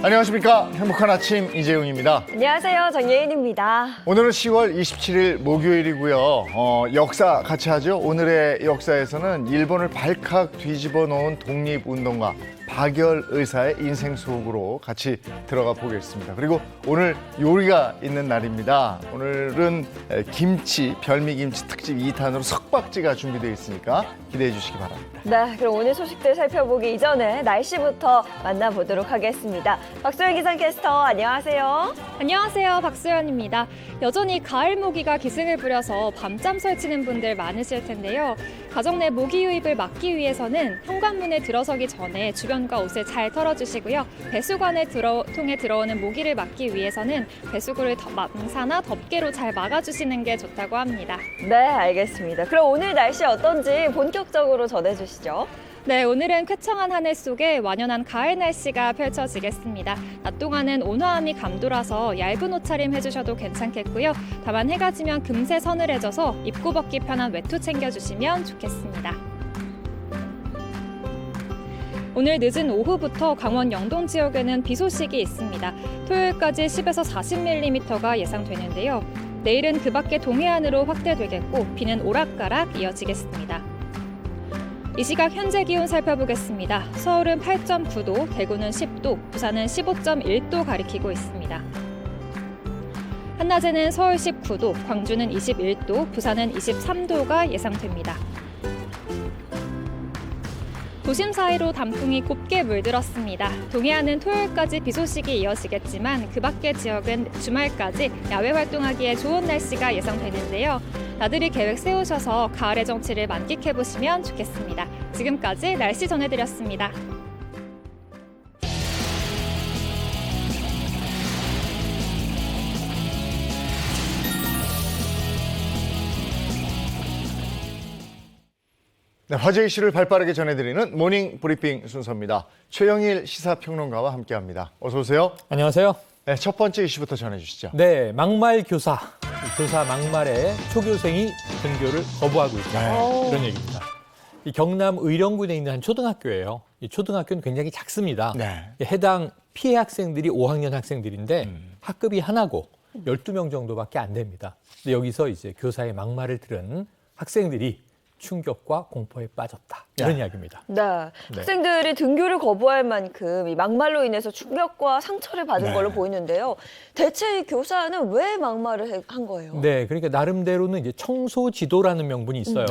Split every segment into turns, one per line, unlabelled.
안녕하십니까. 행복한 아침 이재용입니다.
안녕하세요. 정예인입니다.
오늘은 10월 27일 목요일이고요. 역사 같이 하죠. 오늘의 역사에서는 일본을 발칵 뒤집어 놓은 독립운동가 박열 의사의 인생 속으로 같이 들어가 보겠습니다. 그리고 오늘 요리가 있는 날입니다. 오늘은 김치, 별미김치 특집 2탄으로 석박지가 준비되어 있으니까 기대해 주시기 바랍니다.
네, 그럼 오늘 소식들 살펴보기 이전에 날씨부터 만나보도록 하겠습니다. 박소연 기상캐스터, 안녕하세요.
안녕하세요. 박수연입니다. 여전히 가을 모기가 기승을 부려서 밤잠 설치는 분들 많으실 텐데요. 가정 내 모기 유입을 막기 위해서는 현관문에 들어서기 전에 주변과 옷을 잘 털어주시고요. 배수관에 통해 들어오는 모기를 막기 위해서는 배수구를 망사나 덮개로 잘 막아주시는 게 좋다고 합니다.
네, 알겠습니다. 그럼 오늘 날씨 어떤지 본격적으로 전해주시죠.
네, 오늘은 쾌청한 하늘 속에 완연한 가을 날씨가 펼쳐지겠습니다. 낮 동안은 온화함이 감돌아서 얇은 옷차림 해주셔도 괜찮겠고요. 다만 해가 지면 금세 서늘해져서 입고 벗기 편한 외투 챙겨주시면 좋겠습니다. 오늘 늦은 오후부터 강원 영동 지역에는 비 소식이 있습니다. 토요일까지 10에서 40mm가 예상되는데요. 내일은 그 밖에 동해안으로 확대되겠고 비는 오락가락 이어지겠습니다. 이 시각 현재 기온 살펴보겠습니다. 서울은 8.9도, 대구는 10도, 부산은 15.1도 가리키고 있습니다. 한낮에는 서울 19도, 광주는 21도, 부산은 23도가 예상됩니다. 도심 사이로 단풍이 곱게 물들었습니다. 동해안은 토요일까지 비 소식이 이어지겠지만 그 밖의 지역은 주말까지 야외 활동하기에 좋은 날씨가 예상되는데요. 나들이 계획 세우셔서 가을의 정취를 만끽해보시면 좋겠습니다. 지금까지 날씨 전해드렸습니다.
네, 화제 이슈를 발빠르게 전해드리는 모닝 브리핑 순서입니다. 최영일 시사평론가와 함께합니다. 어서 오세요.
안녕하세요.
네, 첫 번째 이슈부터 전해주시죠.
네, 막말 교사. 교사 막말에 초교생이 등교를 거부하고 있다. 이런 얘기입니다. 이 경남 의령군에 있는 한 초등학교예요. 이 초등학교는 굉장히 작습니다.
네.
해당 피해 학생들이 5학년 학생들인데 학급이 하나고 12명 정도밖에 안 됩니다. 근데 여기서 이제 교사의 막말을 들은 학생들이 충격과 공포에 빠졌다. 이런 이야기입니다.
네, 학생들이 등교를 거부할 만큼 이 막말로 인해서 충격과 상처를 받은 걸로 보이는데요. 대체 이 교사는 왜 막말을 한 거예요?
네, 그러니까 나름대로는 이제 청소지도라는 명분이 있어요.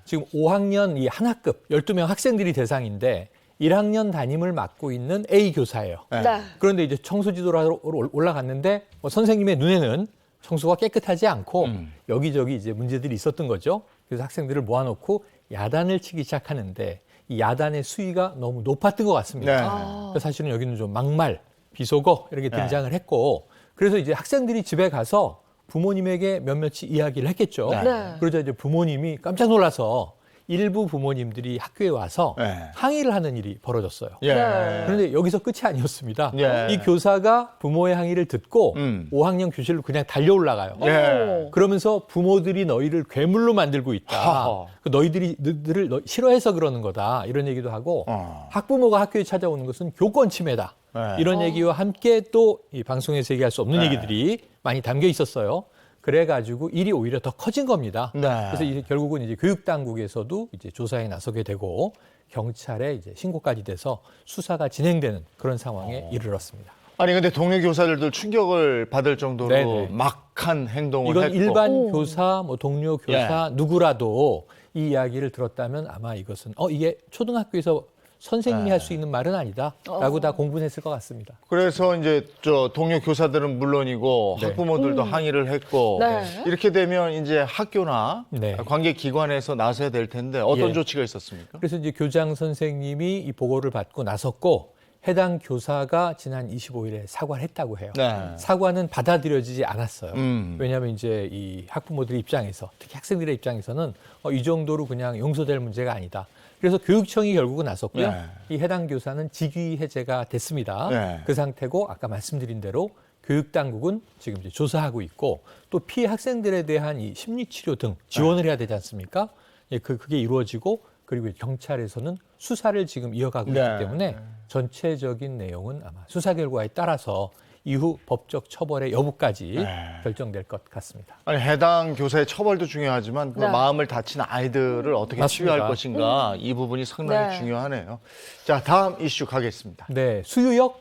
지금 5학년 이 한 학급 12명 학생들이 대상인데 1학년 담임을 맡고 있는 A 교사예요.
네.
그런데 이제 청소지도로 올라갔는데 선생님의 눈에는 청소가 깨끗하지 않고 여기저기 이제 문제들이 있었던 거죠. 그래서 학생들을 모아놓고 야단을 치기 시작하는데 이 야단의 수위가 너무 높았던 것 같습니다. 그래서 사실은 여기는 좀 막말, 비속어 이렇게 등장을 했고 그래서 이제 학생들이 집에 가서 부모님에게 몇몇이 이야기를 했겠죠. 그러자 이제 부모님이 깜짝 놀라서 일부 부모님들이 학교에 와서 항의를 하는 일이 벌어졌어요. 그런데 여기서 끝이 아니었습니다. 이 교사가 부모의 항의를 듣고 5학년 교실로 그냥 달려 올라가요. 그러면서 부모들이 너희를 괴물로 만들고 있다. 너희들을 싫어해서 그러는 거다. 이런 얘기도 하고 학부모가 학교에 찾아오는 것은 교권 침해다. 이런 얘기와 함께 또 이 방송에서 얘기할 수 없는 얘기들이 많이 담겨 있었어요. 그래가지고 일이 오히려 더 커진 겁니다. 그래서 이제 결국은 이제 교육당국에서도 이제 조사에 나서게 되고 경찰에 이제 신고까지 돼서 수사가 진행되는 그런 상황에 이르렀습니다.
아니 근데 동료 교사들도 충격을 받을 정도로 막한 행동을
이건
했고.
일반 교사, 뭐 동료 교사 누구라도 이 이야기를 들었다면 아마 이것은 이게 초등학교에서 선생님이 할 수 있는 말은 아니다라고 다 공분했을 것 같습니다.
그래서 이제 동료 교사들은 물론이고 학부모들도 항의를 했고 이렇게 되면 이제 학교나 관계 기관에서 나서야 될 텐데 어떤 조치가 있었습니까?
그래서 이제 교장 선생님이 이 보고를 받고 나섰고 해당 교사가 지난 25일에 사과를 했다고 해요. 사과는 받아들여지지 않았어요. 왜냐하면 이제 이 학부모들 입장에서 특히 학생들의 입장에서는 이 정도로 그냥 용서될 문제가 아니다. 그래서 교육청이 결국은 나섰고요.
네.
이 해당 교사는 직위 해제가 됐습니다.
네.
그 상태고 아까 말씀드린 대로 교육당국은 지금 이제 조사하고 있고 또 피해 학생들에 대한 이 심리치료 등 지원을 해야 되지 않습니까? 예, 그게 이루어지고 그리고 경찰에서는 수사를 지금 이어가고
네.
있기 때문에 전체적인 내용은 아마 수사 결과에 따라서 이후 법적 처벌의 여부까지
네.
결정될 것 같습니다.
아니, 해당 교사의 처벌도 중요하지만 그
네.
마음을 다친 아이들을 어떻게
맞습니다.
치유할 것인가 이 부분이 상당히
네.
중요하네요. 자, 다음 이슈 가겠습니다.
네, 수유역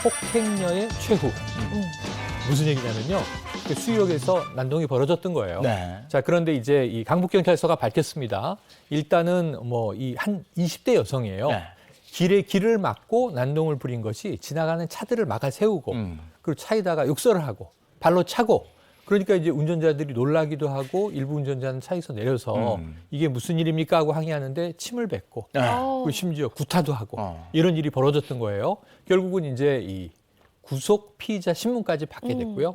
폭행녀의 최후. 무슨 얘기냐면요. 그 수유역에서 난동이 벌어졌던 거예요.
네.
자, 그런데 이제 이 강북경찰서가 밝혔습니다. 일단은 뭐 이 한 20대 여성이에요.
네.
길을 막고 난동을 부린 것이 지나가는 차들을 막아 세우고 그리고 차에다가 욕설을 하고 발로 차고 그러니까 이제 운전자들이 놀라기도 하고 일부 운전자는 차에서 내려서 이게 무슨 일입니까 하고 항의하는데 침을 뱉고
네.
그리고 심지어 구타도 하고
어.
이런 일이 벌어졌던 거예요. 결국은 이제 이 구속 피의자 신문까지 받게 됐고요.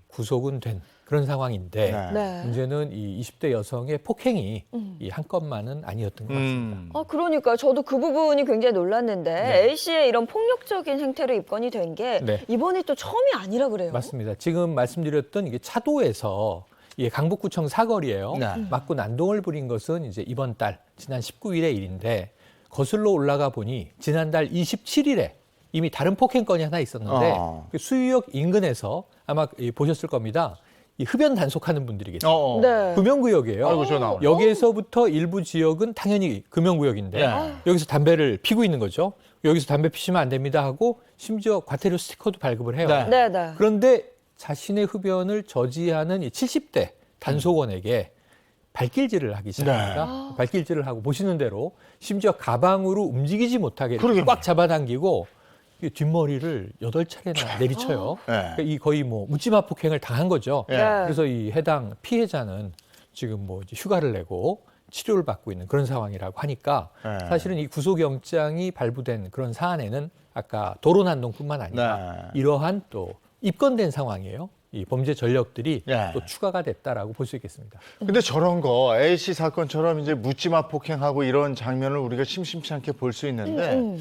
구속은 된 그런 상황인데
네.
네.
문제는 이 20대 여성의 폭행이 이 한 건만은 아니었던 것 같습니다.
그러니까 저도 그 부분이 굉장히 놀랐는데
네.
A 씨의 이런 폭력적인 행태로 입건이 된 게
네.
이번이 또 처음이 아니라 그래요.
맞습니다. 지금 말씀드렸던 이게 차도에서 이게 강북구청 사거리예요.
네.
맞고 난동을 부린 것은 이제 이번 달 지난 19일의 일인데 거슬러 올라가 보니 지난달 27일에 이미 다른 폭행건이 하나 있었는데 그 수유역 인근에서 아마 보셨을 겁니다. 이 흡연 단속하는 분들이겠죠.
네.
금연구역이에요.
아이고, 저 나오네.
여기에서부터 일부 지역은 당연히 금연구역인데
네.
여기서 담배를 피고 있는 거죠. 여기서 담배 피시면 안 됩니다 하고 심지어 과태료 스티커도 발급을 해요.
네.
네, 네.
그런데 자신의 흡연을 저지하는 이 70대 단속원에게 발길질을 하기 시작합니다. 발길질을 하고 보시는 대로 심지어 가방으로 움직이지 못하게 이렇게
그러게
꽉 잡아당기고 이 뒷머리를 8차례나 내리쳐요.
네.
그러니까 이 거의 뭐 묻지마 폭행을 당한 거죠.
네.
그래서 이 해당 피해자는 지금 뭐 이제 휴가를 내고 치료를 받고 있는 그런 상황이라고 하니까
네.
사실은 이 구속영장이 발부된 그런 사안에는 아까 도로난동뿐만 아니라
네.
이러한 또 입건된 상황이에요. 이 범죄 전력들이
네.
또 추가가 됐다라고 볼 수 있겠습니다.
근데 저런 거 A씨 사건처럼 이제 묻지마 폭행하고 이런 장면을 우리가 심심치 않게 볼 수 있는데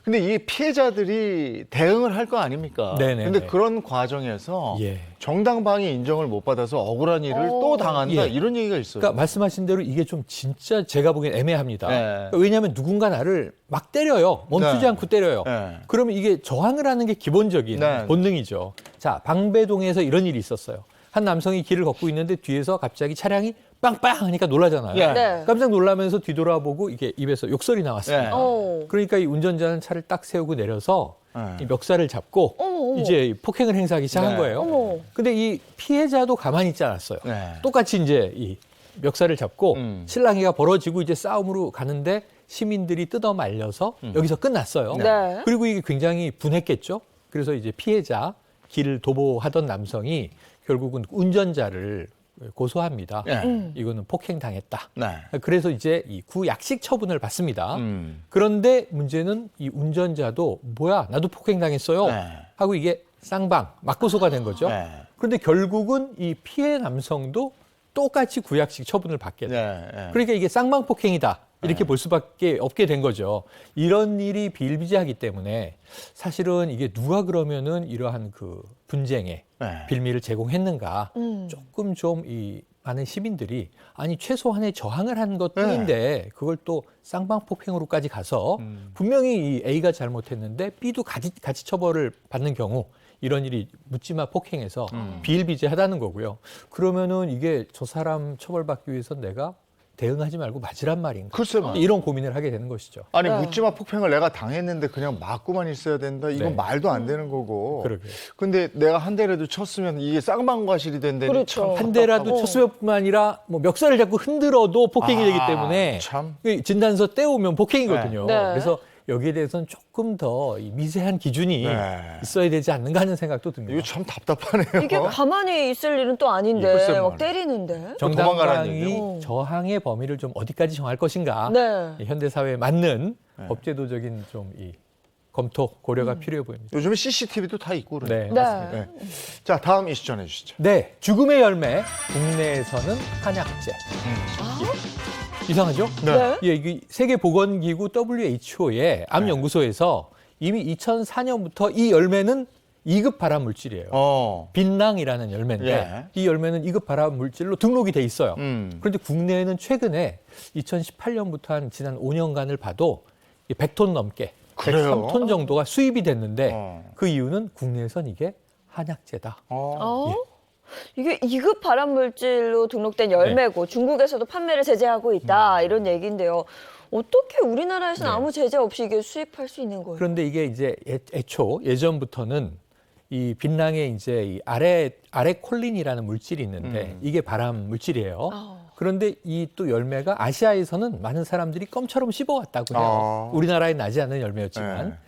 근데 이 피해자들이 대응을 할 거 아닙니까?
네네네.
근데 그런 과정에서
예.
정당방위 인정을 못 받아서 억울한 일을 또 당한다
예.
이런 얘기가 있어요.
그러니까 말씀하신 대로 이게 좀 진짜 제가 보기엔 애매합니다.
네.
그러니까 왜냐하면 누군가 나를 막 때려요. 멈추지
네.
않고 때려요.
네.
그러면 이게 저항을 하는 게 기본적인
네.
본능이죠. 자, 방배동에서 이런 일이 있었어요. 한 남성이 길을 걷고 있는데 뒤에서 갑자기 차량이 빵빵 하니까 놀라잖아요.
예.
네.
깜짝 놀라면서 뒤돌아보고 이게 입에서 욕설이 나왔어요.
네.
그러니까 이 운전자는 차를 딱 세우고 내려서
네.
이 멱살을 잡고
어머.
이제 폭행을 행사하기 시작한
네.
거예요.
어머.
근데 이 피해자도 가만히 있지 않았어요.
네.
똑같이 이제 이 멱살을 잡고 실랑이가 벌어지고 이제 싸움으로 가는데 시민들이 뜯어 말려서 여기서 끝났어요.
네.
그리고 이게 굉장히 분했겠죠. 그래서 이제 피해자 길을 도보하던 남성이 결국은 운전자를 고소합니다.
네.
이거는 폭행당했다.
네.
그래서 이제 이 구약식 처분을 받습니다.
음.
그런데 문제는 이 운전자도 뭐야 나도 폭행당했어요
네.
하고 이게 쌍방 맞고소가 된 거죠.
네.
그런데 결국은 이 피해 남성도 똑같이 구약식 처분을 받게 돼요.
네. 네.
그러니까 이게 쌍방 폭행이다 이렇게 볼 수밖에 없게 된 거죠. 이런 일이 비일비재하기 때문에 사실은 이게 누가 그러면은 이러한 그 분쟁에
네.
빌미를 제공했는가 조금 좀 이 많은 시민들이 아니 최소한의 저항을 한 것뿐인데 그걸 또 쌍방 폭행으로까지 가서 분명히 이 A가 잘못했는데 B도 같이 처벌을 받는 경우 이런 일이 묻지마 폭행해서 비일비재하다는 거고요. 그러면은 이게 저 사람 처벌받기 위해서 내가 대응하지 말고 맞으란 말인가?
글쎄 말이야.
이런 고민을 하게 되는 것이죠.
아니
네.
묻지마 폭행을 내가 당했는데 그냥 맞고만 있어야 된다. 이건
네.
말도 안 되는 거고.
그러게요.
근데 내가 한 대라도 쳤으면 이게 쌍방과실이 된다니
그렇죠.
참
한 대라도
답답하고.
쳤을 뿐만 아니라 뭐 멱살을 잡고 흔들어도 폭행이 되기 때문에
참.
그 진단서 떼오면 폭행이거든요.
네.
그래서 여기에 대해서는 조금 더 이 미세한 기준이
네.
있어야 되지 않는가 하는 생각도 듭니다.
이거 참 답답하네요.
이게 가만히 있을 일은 또 아닌데
글쎄
막
말이야.
때리는데.
도망가라는
정당방위
얘기요?
저항의 범위를 좀 어디까지 정할 것인가?
네.
이 현대 사회에 맞는
네.
법제도적인 좀 이 검토 고려가 필요해 보입니다.
요즘에 CCTV도 다 있고 그러니까.
네,
네.
맞습니다.
네. 자, 다음 이슈 전해 주시죠.
네, 죽음의 열매 국내에서는 한약재. 이상하죠?
네.
예, 이게 세계보건기구 WHO의 암연구소에서 이미 2004년부터 이 열매는 2급 발암 물질이에요. 빛낭이라는 열매인데
예.
이 열매는 2급 발암 물질로 등록이 돼 있어요. 그런데 국내에는 최근에 2018년부터 한 지난 5년간을 봐도 100톤 넘게
그래요?
103톤 정도가 수입이 됐는데 그 이유는 국내에선 이게 한약재다.
이게 2급 발암물질로 등록된 열매고 중국에서도 판매를 제재하고 있다 이런 얘기인데요. 어떻게 우리나라에서는
네.
아무 제재 없이 이게 수입할 수 있는 거예요?
그런데 이게 이제 예전부터는 이 빛낭에 이제 이 아레콜린이라는 물질이 있는데 이게 발암 물질이에요. 그런데 이 또 열매가 아시아에서는 많은 사람들이 껌처럼 씹어왔다고 해요. 우리나라에 나지 않는 열매였지만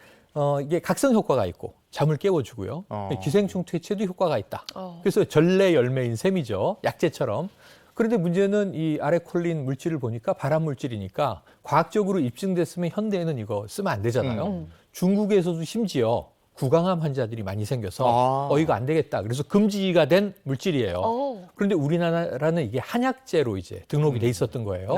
이게 각성 효과가 있고 잠을 깨워주고요. 기생충 퇴치에도 효과가 있다. 그래서 전래 열매인 셈이죠. 약재처럼. 그런데 문제는 이 아레콜린 물질을 보니까 발암 물질이니까 과학적으로 입증됐으면 현대에는 이거 쓰면 안 되잖아요. 중국에서도 심지어 구강암 환자들이 많이 생겨서 이거 안 되겠다. 그래서 금지가 된 물질이에요. 그런데 우리나라는 이게 한약재로 이제 등록이 돼 있었던 거예요.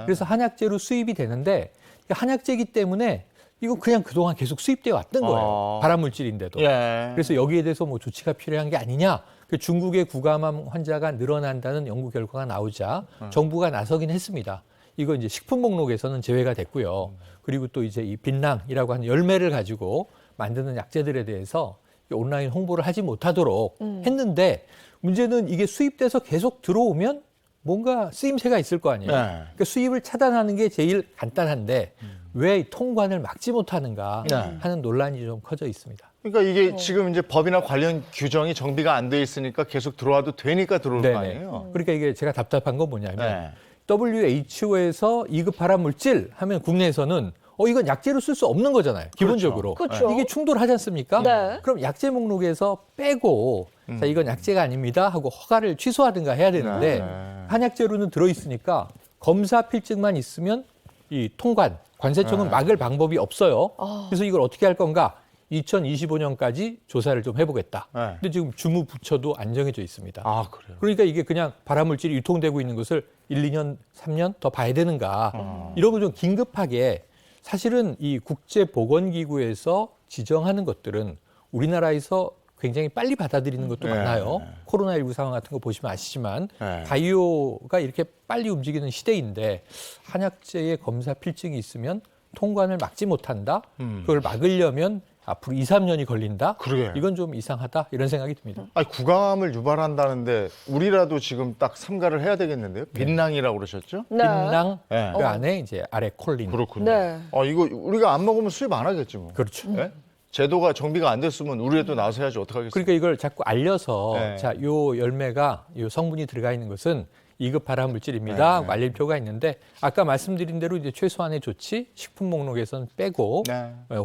그래서 한약재로 수입이 되는데 한약재이기 때문에 이거 그냥 그동안 계속 수입되어 왔던 거예요. 발암 물질인데도. 그래서 여기에 대해서 뭐 조치가 필요한 게 아니냐. 중국의 구강암 환자가 늘어난다는 연구 결과가 나오자 정부가 나서긴 했습니다. 이거 이제 식품 목록에서는 제외가 됐고요. 그리고 또 이제 이 빛낭이라고 하는 열매를 가지고 만드는 약재들에 대해서 온라인 홍보를 하지 못하도록 했는데 문제는 이게 수입돼서 계속 들어오면 뭔가 쓰임새가 있을 거 아니에요. 그러니까 수입을 차단하는 게 제일 간단한데 왜 통관을 막지 못하는가 하는 논란이 좀 커져 있습니다.
그러니까 이게 지금 이제 법이나 관련 규정이 정비가 안 돼 있으니까 계속 들어와도 되니까 들어올 거 아니에요.
그러니까 이게 제가 답답한 건 뭐냐면 WHO에서 2급 발암 물질 하면 국내에서는 이건 약재로 쓸 수 없는 거잖아요. 기본적으로.
그렇죠.
이게 충돌하지 않습니까?
네.
그럼 약재 목록에서 빼고 자, 이건 약재가 아닙니다 하고 허가를 취소하든가 해야 되는데 한약재로는 들어있으니까 검사 필증만 있으면 이 통관, 관세청은 막을 방법이 없어요. 그래서 이걸 어떻게 할 건가? 2025년까지 조사를 좀 해보겠다. 근데 지금 주무부처도 안 정해져 있습니다.
그래요?
그러니까 이게 그냥 발암물질이 유통되고 있는 것을 1, 2년, 3년 더 봐야 되는가. 이런 거 좀 긴급하게 사실은 이 국제보건기구에서 지정하는 것들은 우리나라에서 굉장히 빨리 받아들이는 것도 많아요. 코로나19 상황 같은 거 보시면 아시지만 바이오가 이렇게 빨리 움직이는 시대인데 한약재의 검사 필증이 있으면 통관을 막지 못한다. 그걸 막으려면 앞으로 2, 3년이 걸린다?
그러게요.
이건 좀 이상하다 이런 생각이 듭니다.
아니, 구강암을 유발한다는데 우리라도 지금 딱 삼가를 해야 되겠는데요? 빛낭이라고 그러셨죠?
네.
빛낭
네.
그 안에 이제 아레콜린.
그렇군요.
네.
이거 우리가 안 먹으면 수입 안 하겠지 뭐.
그렇죠.
예? 제도가 정비가 안 됐으면 우리도 나서 해야지 어떡하겠어요?
그러니까 이걸 자꾸 알려서
네.
자, 요 열매가 요 성분이 들어가 있는 것은 2급 발암 물질입니다.
네.
알릴 필요가 있는데 아까 말씀드린 대로 이제 최소한의 조치 식품 목록에서는 빼고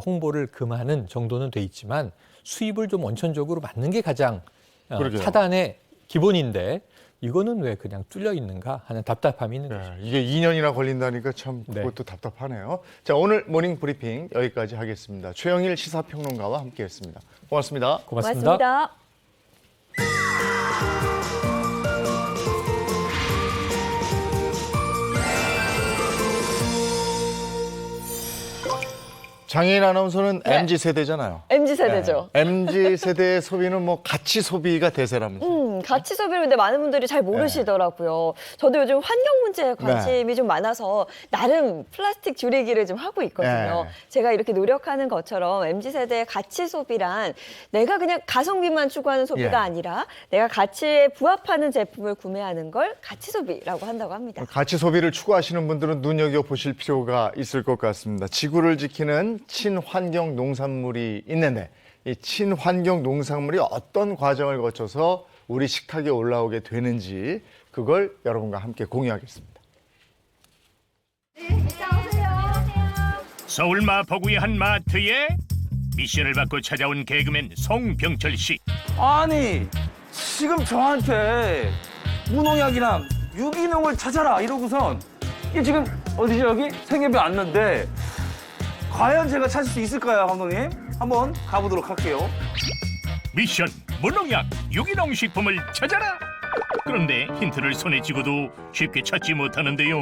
홍보를 금하는 정도는 돼 있지만 수입을 좀 원천적으로 막는 게 가장
그러게요.
차단의 기본인데 이거는 왜 그냥 뚫려 있는가 하는 답답함이 있는 거죠.
이게 2년이나 걸린다니까 참 그것도 답답하네요. 자, 오늘 모닝 브리핑 여기까지 하겠습니다. 최영일 시사평론가와 함께했습니다. 고맙습니다.
고맙습니다.
고맙습니다.
장애인 아나운서는 MZ세대잖아요.
MZ세대죠.
MZ세대의 소비는 뭐 가치 소비가 대세라면서요.
가치 소비를 근데 많은 분들이 잘 모르시더라고요. 저도 요즘 환경 문제에 관심이 좀 많아서 나름 플라스틱 줄이기를 좀 하고 있거든요. 제가 이렇게 노력하는 것처럼 MZ세대의 가치 소비란 내가 그냥 가성비만 추구하는 소비가 아니라 내가 가치에 부합하는 제품을 구매하는 걸 가치 소비라고 한다고 합니다.
가치 소비를 추구하시는 분들은 눈여겨보실 필요가 있을 것 같습니다. 지구를 지키는 친환경 농산물이 있는데 이 친환경 농산물이 어떤 과정을 거쳐서 우리 식탁에 올라오게 되는지 그걸 여러분과 함께 공유하겠습니다.
서울 마포구의 한 마트에 미션을 받고 찾아온 개그맨 송병철 씨.
아니 지금 저한테 무농약이랑 유기농을 찾아라 이러고선 이게 지금 어디죠 여기? 생협에 왔는데 과연 제가 찾을 수 있을까요 감독님? 한번 가보도록 할게요.
미션 무농약 유기농 식품을 찾아라. 그런데 힌트를 손에 쥐고도 쉽게 찾지 못하는데요.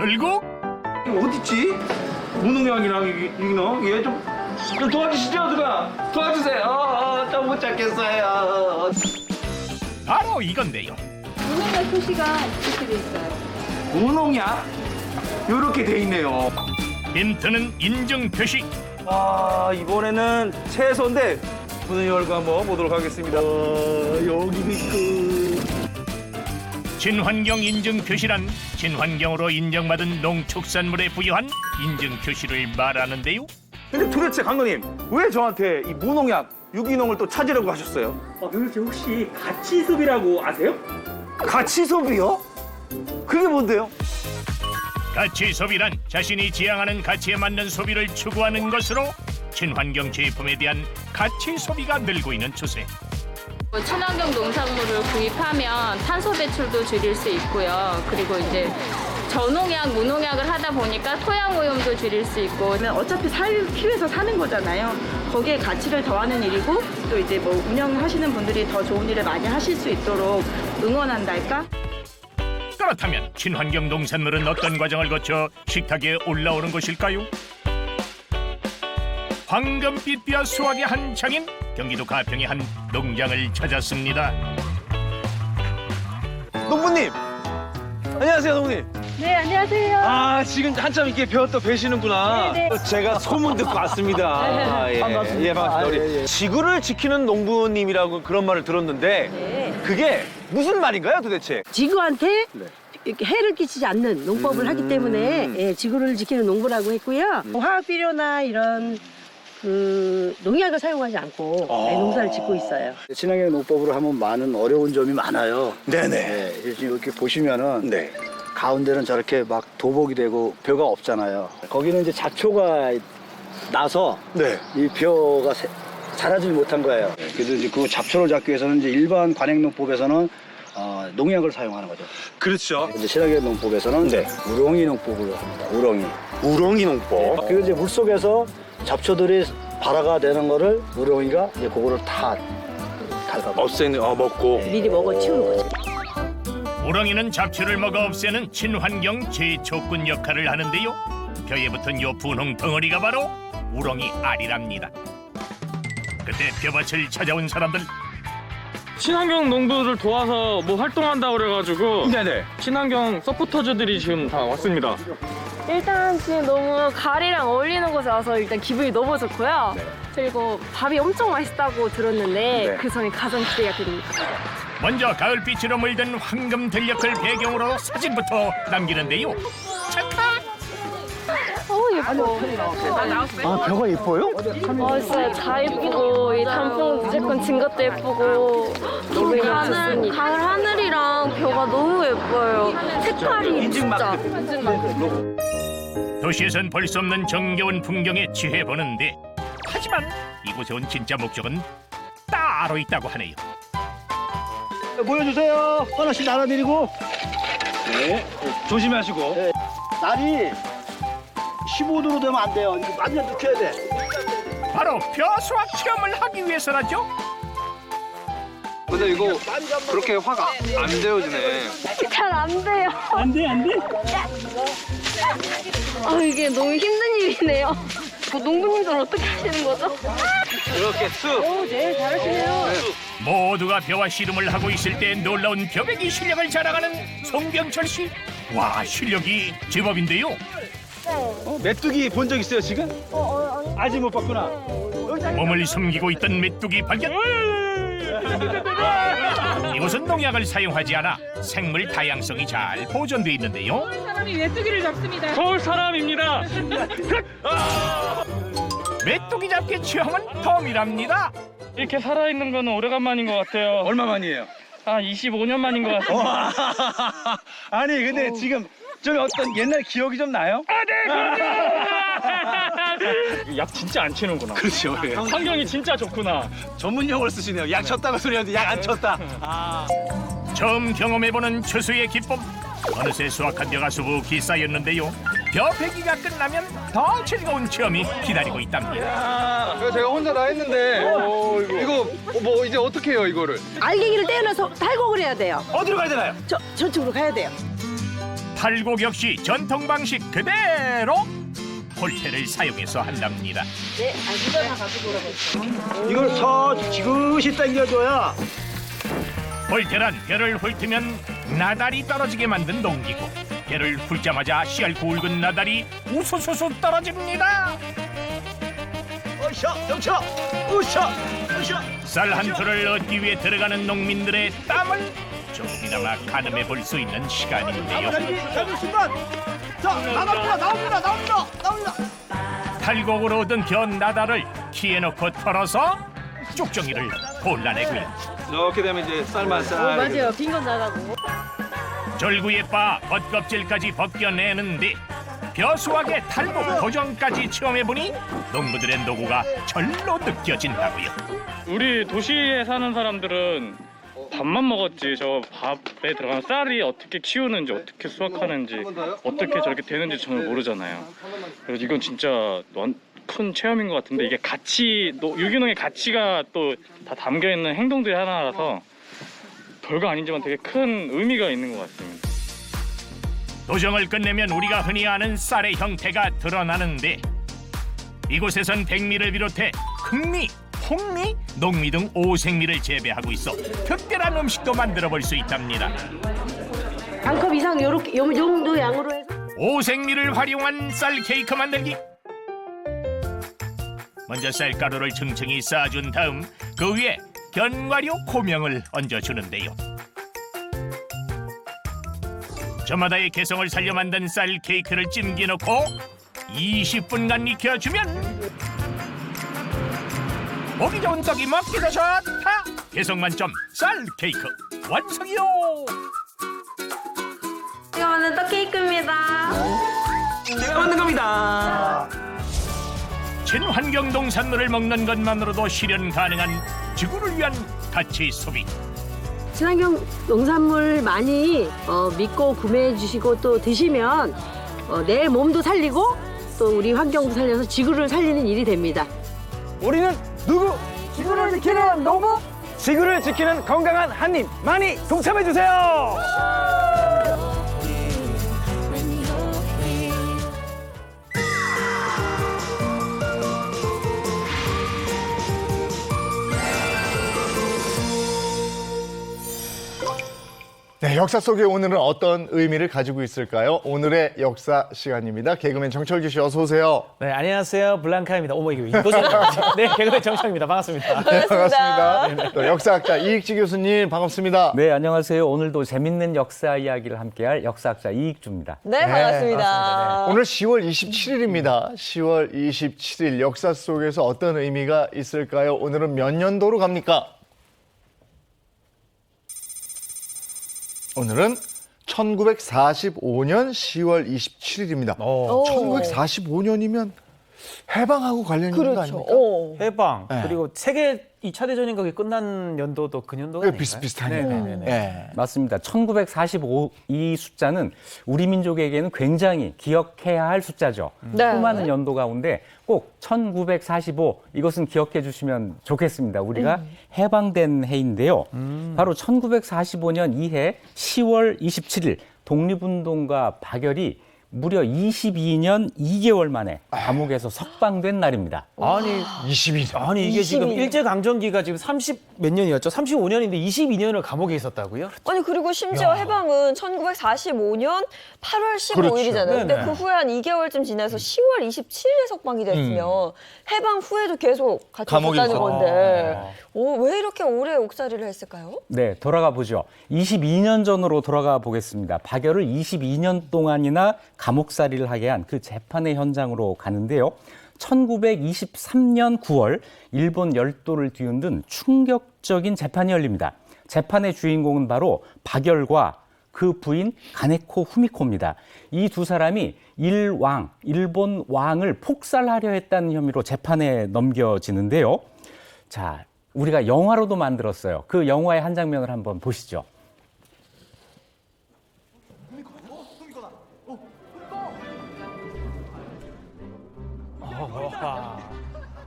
결국
어딨지? 무농약이랑 유기농 얘 좀 도와주시죠 누가 도와주세요. 좀 못 찾겠어요.
바로 이건데요.
무농약 표시가 이렇게 돼 있어요.
무농약 요렇게 돼 있네요.
힌트는 인증 표시.
아 이번에는 채소인데 문을 열고 한번 보도록 하겠습니다. 여기도 있고.
친환경 인증 표시란 친환경으로 인정받은 농축산물에 부여한 인증 표시를 말하는데요.
근데 도대체 감독님 왜 저한테 이 무농약 유기농을 또 찾으려고 하셨어요?
도대체 혹시 가치소비라고 아세요?
가치소비요? 그게 뭔데요?
가치 소비란 자신이 지향하는 가치에 맞는 소비를 추구하는 것으로 친환경 제품에 대한 가치 소비가 늘고 있는 추세.
친환경 농산물을 구입하면 탄소 배출도 줄일 수 있고요. 그리고 이제 저농약, 무농약을 하다 보니까 토양 오염도 줄일 수 있고.
어차피 살기 위해서 사는 거잖아요. 거기에 가치를 더하는 일이고 또 이제 뭐 운영하시는 분들이 더 좋은 일을 많이 하실 수 있도록 응원한달까?
그렇다면 친환경 농산물은 어떤 과정을 거쳐 식탁에 올라오는 것일까요? 황금빛 벼 수확이 한창인 경기도 가평의 한 농장을 찾았습니다.
농부님! 안녕하세요, 농부님.
네, 안녕하세요.
아, 지금 한참 이렇게 벼 또 베시는구나.
네,
제가 소문 듣고 왔습니다. 예.
반갑습니다.
예, 반갑습니다. 우리 지구를 지키는 농부님이라고 그런 말을 들었는데 그게 무슨 말인가요, 도대체?
지구한테 이렇게 해를 끼치지 않는 농법을 하기 때문에 예, 지구를 지키는 농부라고 했고요. 화학 비료나 이런 그 농약을 사용하지 않고 네, 농사를 짓고 있어요.
친환경 농법으로 하면 많은 어려운 점이 많아요.
네네.
네, 지금 이렇게 보시면은
네.
가운데는 저렇게 막 도복이 되고 벼가 없잖아요. 거기는 이제 잡초가 나서
네.
이 벼가 자라질 못한 거예요. 그래서 이제 그 잡초를 잡기 위해서는 이제 일반 관행농법에서는 농약을 사용하는 거죠.
그렇죠.
이제 친환경 농법에서는
네.
우렁이 농법으로 합니다. 우렁이.
우렁이 농법.
그리고 이제 물 속에서 잡초들이 발화가 되는 거를 우렁이가 이제 그거를 다 닳아
없애는, 먹고.
미리 먹어 치우는 거죠.
우렁이는 잡초를 먹어 없애는 친환경 제초꾼 역할을 하는데요. 벼에 붙은 요 분홍 덩어리가 바로 우렁이 알이랍니다. 그때 벼밭을 찾아온 사람들.
친환경 농부를 도와서 뭐 활동한다고 그래가지고
네네.
친환경 서포터즈들이 지금 다 왔습니다.
일단 지금 너무 가을이랑 어울리는 곳에 와서 일단 기분이 너무 좋고요. 그리고 밥이 엄청 맛있다고 들었는데 그 점이 가장 기대가 됩니다.
먼저 가을빛으로 물든 황금 들녘을 배경으로 사진부터 남기는데요. 찰칵!
예뻐.
아, 벼가 예뻐요?
진짜 다 예쁘고 이 단풍 무조건 진 것도 예쁘고 너무 좋습니다. 가을 하늘이랑 벼가 너무 예뻐요. 색깔이 진짜.
도시에선 볼 수 없는 정겨운 풍경에 취해보는데 하지만 이곳에 온 진짜 목적은 따로 있다고 하네요.
보여주세요. 하나씩 나눠드리고.
네. 조심하시고.
날이 15도로 되면 안 돼요. 이거 완전 늦춰야 돼.
바로 벼수확 체험을 하기 위해서라죠.
근데 이거 그렇게 화가 안 되어지네.
잘 안 돼요.
안 돼, 안 돼?
이게 너무 힘든 일이네요. 농부님들 어떻게 하시는 거죠?
이렇게 쑥.
네, 잘하시네요.
모두가 벼와 씨름을 하고 있을 때 놀라운 벼베기 실력을 자랑하는 송병철 씨. 와, 실력이 제법인데요.
메뚜기 본 적 있어요 지금? 아직 못 봤구나.
몸을 숨기고 있던 메뚜기 발견. 이곳은 농약을 사용하지 않아 생물 다양성이 잘 보존돼 있는데요.
사람이 메뚜기를 잡습니다.
서울 사람입니다.
메뚜기 잡기 체험은 덤이랍니다.
이렇게 살아있는 거는 오래간만인 것 같아요.
얼마 만이에요?
25년 만인 것 같습니다.
와. 아니 근데 지금 좀 어떤 옛날 기억이 좀 나요?
약 진짜 안 치는구나.
그렇죠. 예.
환경이 진짜 좋구나.
전문 용어를 쓰시네요. 약 쳤다고 소리하는데 약 안 쳤다.
처음 경험해보는 추수의 기쁨. 어느새 수확한 벼가 수북히 쌓였는데요. 벼 베기가 끝나면 더 즐거운 체험이 기다리고 있답니다.
제가 혼자 다 했는데 이거 뭐 이제 어떻게 해요 이거를?
알갱이를 떼어내서 탈곡을 해야 돼요.
어디로 가야 되나요?
저쪽으로 가야 돼요.
탈곡 역시 전통 방식 그대로 폴대를 사용해서 한답니다.
네, 이거 다 가지고 오라고.
이걸 서 지그시 당겨줘야
폴대란 벼를 훑으면 나달이 떨어지게 만든 농기구. 벼를 훑자마자 씨알 굵은 나달이 우수수수 떨어집니다.
으쌰 영차 으쌰 으쌰.
쌀 한 톨을 얻기 위해 들어가는 농민들의 땀을 조금이나마 가늠해 볼 수 있는 시간인데요.
잡을 순간 자 나옵니다.
탈곡으로 얻은 벼 나달을 키에 넣고 털어서 쭉정이를 골라내고요.
이렇게 되면 이제 쌀만 쌀.
맞아요. 빈 건 나가고.
절구에 빠 겉껍질까지 벗겨내는데 벼수학의 탈곡 도전까지 체험해보니 농부들의 노고가 절로 느껴진다고요.
우리 도시에 사는 사람들은 밥만 먹었지 저 밥에 들어간 쌀이 어떻게 키우는지 어떻게 수확하는지 어떻게 저렇게 되는지 전혀 모르잖아요. 그래서 이건 진짜 큰 체험인 것 같은데 이게 가치, 유기농의 가치가 또 다 담겨있는 행동들이 하나라서 별거 아니지만 되게 큰 의미가 있는 것 같습니다.
도정을 끝내면 우리가 흔히 아는 쌀의 형태가 드러나는데 이곳에선 백미를 비롯해 흑미, 홍미, 녹미 등 오색미를 재배하고 있어 특별한 음식도 만들어 볼 수 있답니다.
한 컵 이상 요렇게 요 정도 양으로 해서.
오색미를 활용한 쌀 케이크 만들기. 먼저 쌀가루를 층층이 쌓아준 다음 그 위에 견과류 고명을 얹어주는데요. 저마다의 개성을 살려 만든 쌀 케이크를 찜기에 넣고 20분간 익혀주면 보기 좋은 떡이 먹기도 좋다. 개성 만점 쌀 케이크 완성이요.
제가 만든 떡 케이크입니다.
제가 만든 겁니다.
친환경 농산물을 먹는 것만으로도 실현 가능한 지구를 위한 가치 소비.
친환경 농산물 많이 믿고 구매해 주시고 또 드시면 내 몸도 살리고 또 우리 환경도 살려서 지구를 살리는 일이 됩니다.
우리는 누구? 지구를 지키는 농부? 지구를 지키는 건강한 한입 많이 동참해 주세요.
네, 역사 속에 오늘은 어떤 의미를 가지고 있을까요? 오늘의 역사 시간입니다. 개그맨 정철규 씨 어서 오세요.
네, 안녕하세요. 블랑카입니다. 어머, 이거 이거죠? 네, 개그맨 정창입니다. 반갑습니다.
네, 반갑습니다. 또 역사학자 이익지 교수님 반갑습니다.
네, 안녕하세요. 오늘도 재밌는 역사 이야기를 함께할 역사학자 이익주입니다.
네, 반갑습니다.
오늘 10월 27일입니다. 10월 27일 역사 속에서 어떤 의미가 있을까요? 오늘은 몇 년도로 갑니까? 오늘은 1945년 10월 27일입니다. 1945년이면 해방하고 관련 있는 거 아닙니까?
해방,
네.
그리고 세계 2차 대전이 거기 끝난 연도도 그 연도가 아닌가요?
비슷비슷하네요.
네네네.
맞습니다. 1945 이 숫자는 우리 민족에게는 굉장히 기억해야 할 숫자죠.
네.
수많은 연도 가운데 꼭 1945 이것은 기억해 주시면 좋겠습니다. 우리가 해방된 해인데요. 바로 1945년 이해 10월 27일 독립운동가 박열이 무려 22년 2개월 만에 감옥에서 석방된 날입니다.
아니,
22년.
아니 이게 지금
22년.
일제강점기가 지금 30몇 년이었죠? 35년인데 22년을 감옥에 있었다고요?
아니 그리고 심지어 해방은 1945년 8월 15일이잖아요.
그렇죠.
근데
네네.
그 후에 한 2개월쯤 지나서 10월 27일에 석방이 됐으면 해방 후에도 계속 같이
감옥에
있었다는
있었-
건데 왜 이렇게 오래 옥살이를 했을까요?
네, 돌아가 보죠. 22년 전으로 돌아가 보겠습니다. 박열을 22년 동안이나 감옥살이를 하게 한 그 재판의 현장으로 가는데요. 1923년 9월 일본 열도를 뒤흔든 충격적인 재판이 열립니다. 재판의 주인공은 바로 박열과 그 부인 가네코 후미코입니다. 이 두 사람이 일본 왕을 폭살하려 했다는 혐의로 재판에 넘겨지는데요. 자, 우리가 영화로도 만들었어요. 그 영화의 한 장면을 한번 보시죠.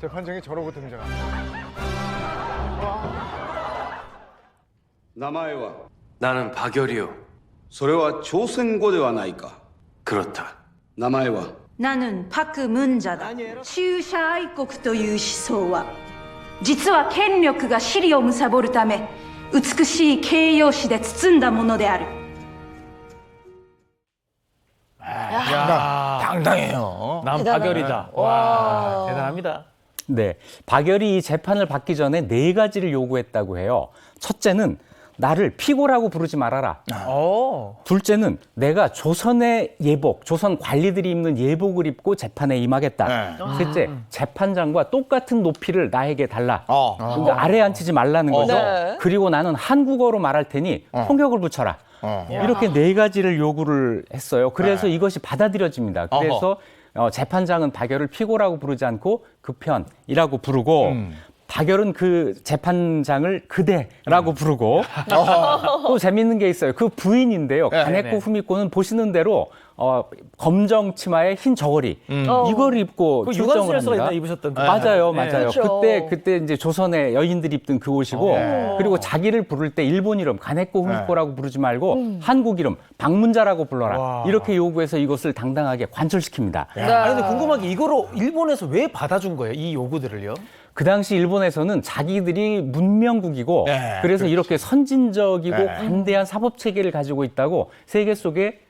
재판정에 저러고 등장합니다.
나마에와
나는 박열이요.
それは朝鮮語ではないか。
그렇다.
名前は
나는 박문자다. 치유샤愛国という思想は実は権力が私利を貪るため美しい形容詞で包んだものである.
당당해요.
난
대단하다.
박열이다.
와.
대단합니다.
네, 박열이 이 재판을 받기 전에 4가지를 요구했다고 해요. 첫째는 나를 피고라고 부르지 말아라. 둘째는 내가 조선의 예복, 조선 관리들이 입는 예복을 입고 재판에 임하겠다. 셋째, 재판장과 똑같은 높이를 나에게 달라. 그러니까 아래 앉히지 말라는 거죠.
네.
그리고 나는 한국어로 말할 테니 통역을 붙여라. 이렇게 4가지를 요구를 했어요. 그래서 이것이 받아들여집니다. 그래서 재판장은 박열을 피고라고 부르지 않고 그 편이라고 부르고 박열은 그 재판장을 그대라고 부르고 또 재밌는 게 있어요. 그 부인인데요. 가네코 후미코는 보시는 대로 검정 치마에 흰 저고리 이걸 입고 출정을 합니다.
입으셨던
맞아요, 맞아요.
그렇죠.
그때 이제 조선의 여인들이 입던 그 옷이고 그리고 자기를 부를 때 일본 이름 가네코 후미코라고 부르지 말고 한국 이름 박문자라고 불러라. 이렇게 요구해서 이것을 당당하게 관철시킵니다.
아니 근데 궁금한 게 이거를 일본에서 왜 받아준 거예요? 이 요구들을요?
그 당시 일본에서는 자기들이 문명국이고 그래서 이렇게 선진적이고 관대한 사법 체계를 가지고 있다고 세계 속에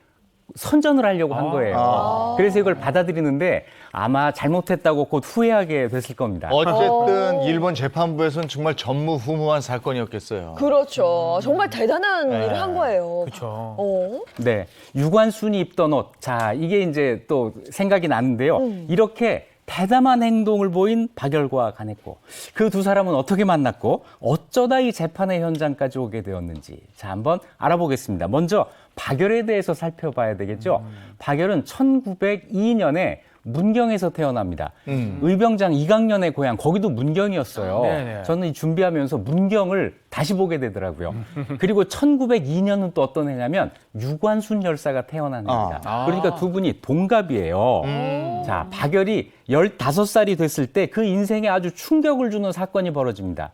선전을 하려고 한 거예요. 그래서 이걸 받아들이는데 아마 잘못했다고 곧 후회하게 됐을 겁니다.
어쨌든 일본 재판부에서는 정말 전무후무한 사건이었겠어요.
그렇죠. 정말 대단한 일을 한 거예요.
그렇죠.
네, 유관순이 입던 옷. 자, 이게 이제 또 생각이 나는데요. 이렇게 대담한 행동을 보인 박열과 가네코. 그 두 사람은 어떻게 만났고 어쩌다 이 재판의 현장까지 오게 되었는지. 자, 한번 알아보겠습니다. 먼저 박열에 대해서 살펴봐야 되겠죠. 박열은 1902년에 문경에서 태어납니다. 의병장 이강년의 고향, 거기도 문경이었어요. 저는 이 준비하면서 문경을 다시 보게 되더라고요. 그리고 1902년은 또 어떤 해냐면 유관순 열사가 태어난 해입니다. 그러니까 두 분이 동갑이에요. 자, 박열이 15살이 됐을 때 그 인생에 아주 충격을 주는 사건이 벌어집니다.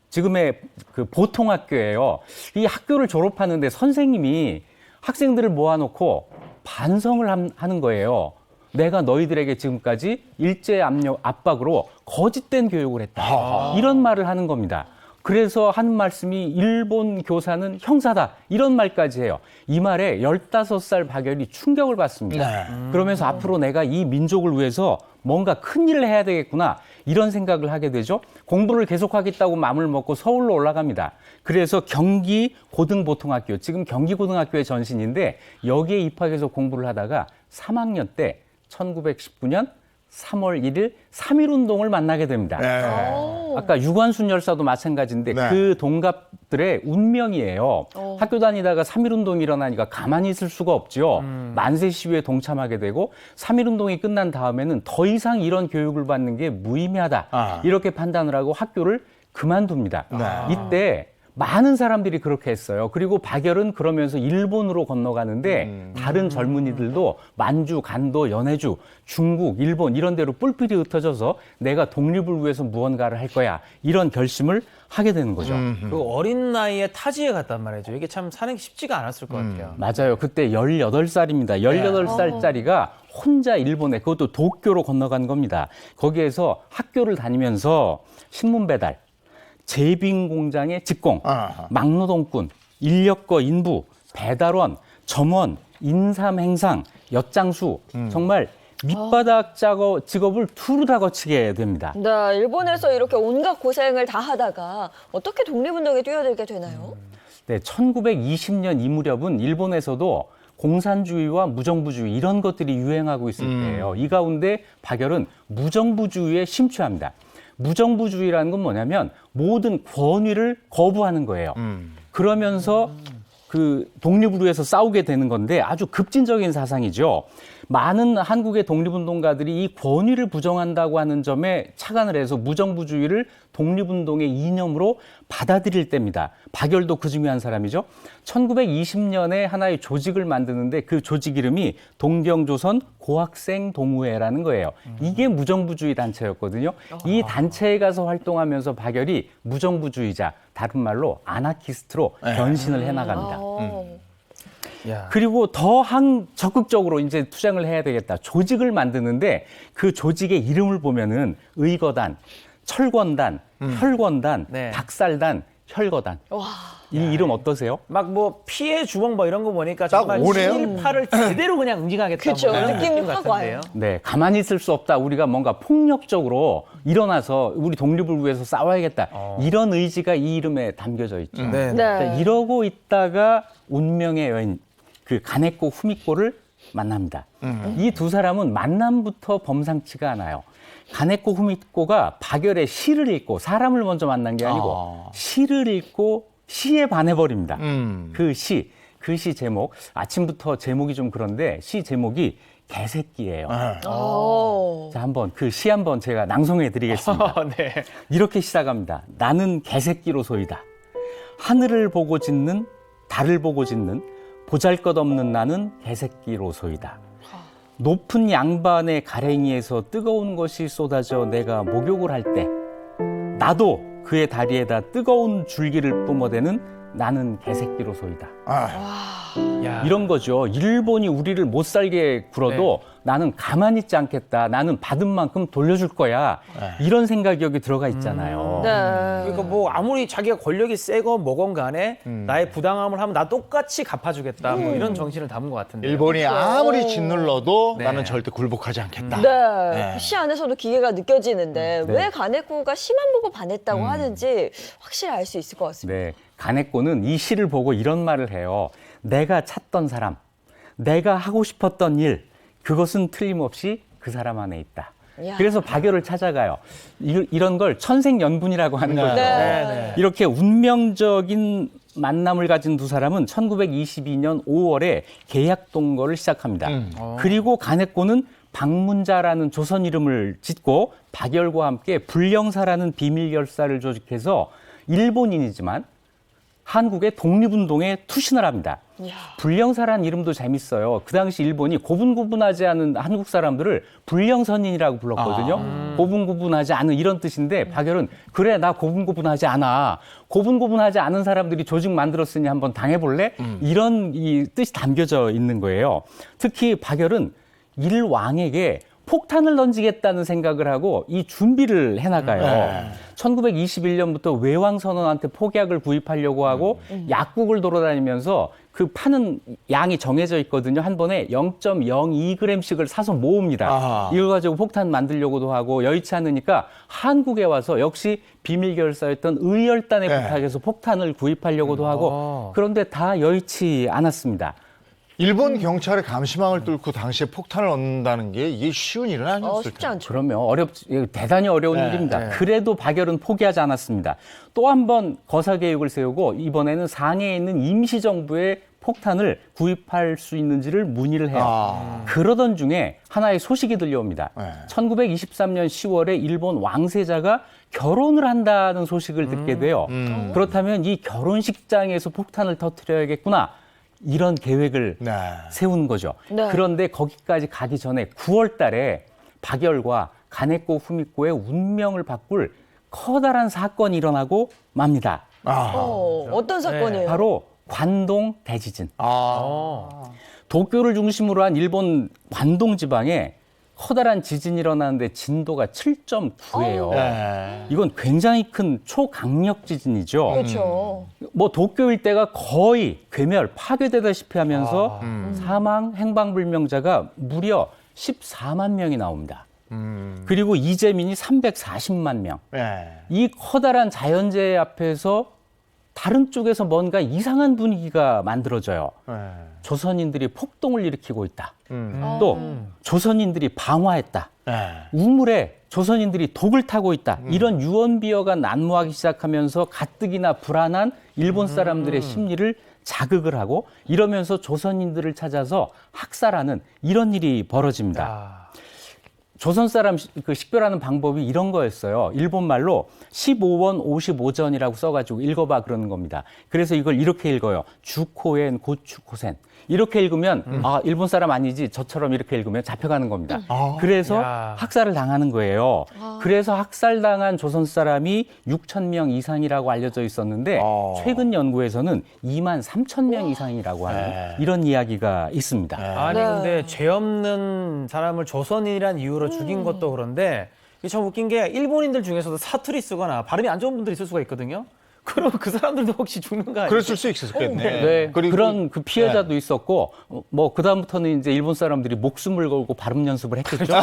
지금의 그 보통학교예요. 이 학교를 졸업하는데 선생님이 학생들을 모아놓고 반성을 하는 거예요. 내가 너희들에게 지금까지 일제 압박으로 거짓된 교육을 했다. 이런 말을 하는 겁니다. 그래서 하는 말씀이 일본 교사는 형사다. 이런 말까지 해요. 이 말에 15살 박열이 충격을 받습니다. 그러면서 앞으로 내가 이 민족을 위해서 뭔가 큰 일을 해야 되겠구나. 이런 생각을 하게 되죠. 공부를 계속하겠다고 마음을 먹고 서울로 올라갑니다. 그래서 경기 고등보통학교, 지금 경기고등학교의 전신인데 여기에 입학해서 공부를 하다가 3학년 때 1919년 3월 1일 3.1운동을 만나게 됩니다. 아까 유관순 열사도 마찬가지인데 그 동갑들의 운명이에요. 학교 다니다가 3.1운동이 일어나니까 가만히 있을 수가 없죠. 만세 시위에 동참하게 되고 3.1운동이 끝난 다음에는 더 이상 이런 교육을 받는 게 무의미하다. 이렇게 판단을 하고 학교를 그만둡니다. 이때 많은 사람들이 그렇게 했어요. 그리고 박열은 그러면서 일본으로 건너가는데 다른 젊은이들도 만주, 간도, 연해주, 중국, 일본 이런 데로 뿔뿔이 흩어져서 내가 독립을 위해서 무언가를 할 거야. 이런 결심을 하게 되는 거죠.
그 어린 나이에 타지에 갔단 말이죠. 이게 참 사는 게 쉽지가 않았을 것 같아요.
맞아요. 그때 18살입니다. 18살짜리가 혼자 일본에 그것도 도쿄로 건너간 겁니다. 거기에서 학교를 다니면서 신문 배달, 제빙 공장의 직공, 막노동꾼, 인력거 인부, 배달원, 점원, 인삼행상, 엿장수 정말 밑바닥 직업을 두루 다 거치게 됩니다.
네, 일본에서 이렇게 온갖 고생을 다 하다가 어떻게 독립운동에 뛰어들게 되나요?
네, 1920년 이 무렵은 일본에서도 공산주의와 무정부주의 이런 것들이 유행하고 있을 때예요. 이 가운데 박열은 무정부주의에 심취합니다. 무정부주의라는 건 뭐냐면 모든 권위를 거부하는 거예요. 그러면서 그 독립을 위해서 싸우게 되는 건데 아주 급진적인 사상이죠. 많은 한국의 독립운동가들이 이 권위를 부정한다고 하는 점에 착안을 해서 무정부주의를 독립운동의 이념으로 받아들일 때입니다. 박열도 그 중에 한 사람이죠. 1920년에 하나의 조직을 만드는데 그 조직 이름이 동경조선 고학생 동우회라는 거예요. 이게 무정부주의 단체였거든요. 이 단체에 가서 활동하면서 박열이 무정부주의자, 다른 말로 아나키스트로 변신을 해나갑니다. 그리고 더 적극적으로 이제 투쟁을 해야 되겠다. 조직을 만드는데 그 조직의 이름을 보면은 의거단, 철권단, 혈권단, 박살단, 혈거단. 이 이름 어떠세요?
막 뭐 피해 주먹 뭐 이런 거 보니까
딱
정말
오네요.
친일파를 제대로 그냥 응징하겠다.
그쵸.
뭐 이런
느낌이
느낌
확
같은데요.
와요.
네, 가만히 있을 수 없다. 우리가 뭔가 폭력적으로 일어나서 우리 독립을 위해서 싸워야겠다. 이런 의지가 이 이름에 담겨져 있죠.
네.
자, 이러고 있다가 운명의 여인 그 가네코 후미코를 만납니다. 이 두 사람은 만남부터 범상치가 않아요. 가네코 후미코가 박열의 시를 읽고 사람을 먼저 만난 게 아니고 시를 읽고 시에 반해버립니다. 그 시 제목, 아침부터 제목이 좀 그런데 시 제목이 개새끼예요. 자, 한번 그 시 한번 제가 낭송해 드리겠습니다.
네.
이렇게 시작합니다. 나는 개새끼로소이다. 하늘을 보고 짖는, 달을 보고 짖는, 보잘것없는 나는 개새끼로소이다. 높은 양반의 가랭이에서 뜨거운 것이 쏟아져 내가 목욕을 할 때 나도 그의 다리에다 뜨거운 줄기를 뿜어대는 나는 개새끼로소이다. 이런 거죠. 일본이 우리를 못 살게 굴어도 나는 가만히 있지 않겠다. 나는 받은 만큼 돌려줄 거야. 이런 생각이 여기 들어가 있잖아요.
그러니까 뭐 아무리 자기가 권력이 세건 뭐건 간에 나의 부당함을 하면 나 똑같이 갚아주겠다. 뭐 이런 정신을 담은 것 같은데.
일본이 아무리 짓눌러도
네.
나는 절대 굴복하지 않겠다.
네. 시 안에서도 기계가 느껴지는데 왜 가네코가 시만 보고 반했다고 하는지 확실히 알 수 있을 것 같습니다.
네. 가네코는 이 시를 보고 이런 말을 해요. 내가 찾던 사람, 내가 하고 싶었던 일, 그것은 틀림없이 그 사람 안에 있다.
이야.
그래서 박열을 찾아가요. 이런 걸 천생연분이라고 하는 거죠.
네.
이렇게 운명적인 만남을 가진 두 사람은 1922년 5월에 계약 동거를 시작합니다. 그리고 가네코는 박문자라는 조선 이름을 짓고 박열과 함께 불령사라는 비밀 결사를 조직해서 일본인이지만 한국의 독립운동에 투신을 합니다. 불령사라는 이름도 재밌어요. 그 당시 일본이 고분고분하지 않은 한국 사람들을 불령선인이라고 불렀거든요. 고분고분하지 않은 이런 뜻인데 박열은 그래 나 고분고분하지 않아. 고분고분하지 않은 사람들이 조직 만들었으니 한번 당해볼래? 이런 이 뜻이 담겨져 있는 거예요. 특히 박열은 일왕에게 폭탄을 던지겠다는 생각을 하고 이 준비를 해나가요. 1921년부터 외왕선원한테 폭약을 구입하려고 하고 약국을 돌아다니면서 그 파는 양이 정해져 있거든요. 한 번에 0.02g씩을 사서 모읍니다. 이걸 가지고 폭탄 만들려고도 하고 여의치 않으니까 한국에 와서 역시 비밀 결사였던 의열단에 부탁해서 폭탄을 구입하려고도 하고 그런데 다 여의치 않았습니다.
일본 경찰의 감시망을 뚫고 당시에 폭탄을 얻는다는 게 이게 쉬운 일은 아니었을
쉽지
텐데.
않죠.
그러면 대단히 어려운 일입니다. 그래도 박열은 포기하지 않았습니다. 또 한 번 거사 계획을 세우고 이번에는 상해에 있는 임시정부에 폭탄을 구입할 수 있는지를 문의를 해요. 그러던 중에 하나의 소식이 들려옵니다. 1923년 10월에 일본 왕세자가 결혼을 한다는 소식을 듣게 돼요. 그렇다면 이 결혼식장에서 폭탄을 터뜨려야겠구나. 이런 계획을 세운 거죠. 그런데 거기까지 가기 전에 9월 달에 박열과 가네코 후미코의 운명을 바꿀 커다란 사건이 일어나고 맙니다.
어떤 사건이에요?
바로 관동 대지진. 도쿄를 중심으로 한 일본 관동 지방에 커다란 지진이 일어나는데 진도가 7.9예요. 이건 굉장히 큰 초강력 지진이죠.
그렇죠.
뭐 도쿄 일대가 거의 괴멸, 파괴되다시피 하면서 사망, 행방불명자가 무려 14만 명이 나옵니다. 그리고 이재민이 340만 명. 이 커다란 자연재해 앞에서 다른 쪽에서 뭔가 이상한 분위기가 만들어져요. 조선인들이 폭동을 일으키고 있다. 또 조선인들이 방화했다. 우물에 조선인들이 독을 타고 있다. 이런 유언비어가 난무하기 시작하면서 가뜩이나 불안한 일본 사람들의 심리를 자극을 하고 이러면서 조선인들을 찾아서 학살하는 이런 일이 벌어집니다. 조선 사람 그 식별하는 방법이 이런 거였어요. 일본 말로 15원 55전이라고 써가지고 읽어봐 그러는 겁니다. 그래서 이걸 이렇게 읽어요. 주코엔 고추코센. 이렇게 읽으면 아 일본 사람 아니지 저처럼 이렇게 읽으면 잡혀가는 겁니다. 그래서
야.
학살을 당하는 거예요. 그래서 학살당한 조선 사람이 6천 명 이상이라고 알려져 있었는데 최근 연구에서는 2만 3천 명 이상이라고 하는 이런 이야기가 있습니다.
아니 근데 죄 없는 사람을 조선인이란 이유로 죽인 것도 그런데 이게 참 웃긴 게 일본인들 중에서도 사투리 쓰거나 발음이 안 좋은 분들이 있을 수가 있거든요. 그럼 그 사람들도 혹시 죽는 거 아니에요?
그랬을 수 있었겠네.
네,
그리고
그런 그 피해자도 있었고 뭐 그다음부터는 이제 일본 사람들이 목숨을 걸고 발음 연습을 했겠죠.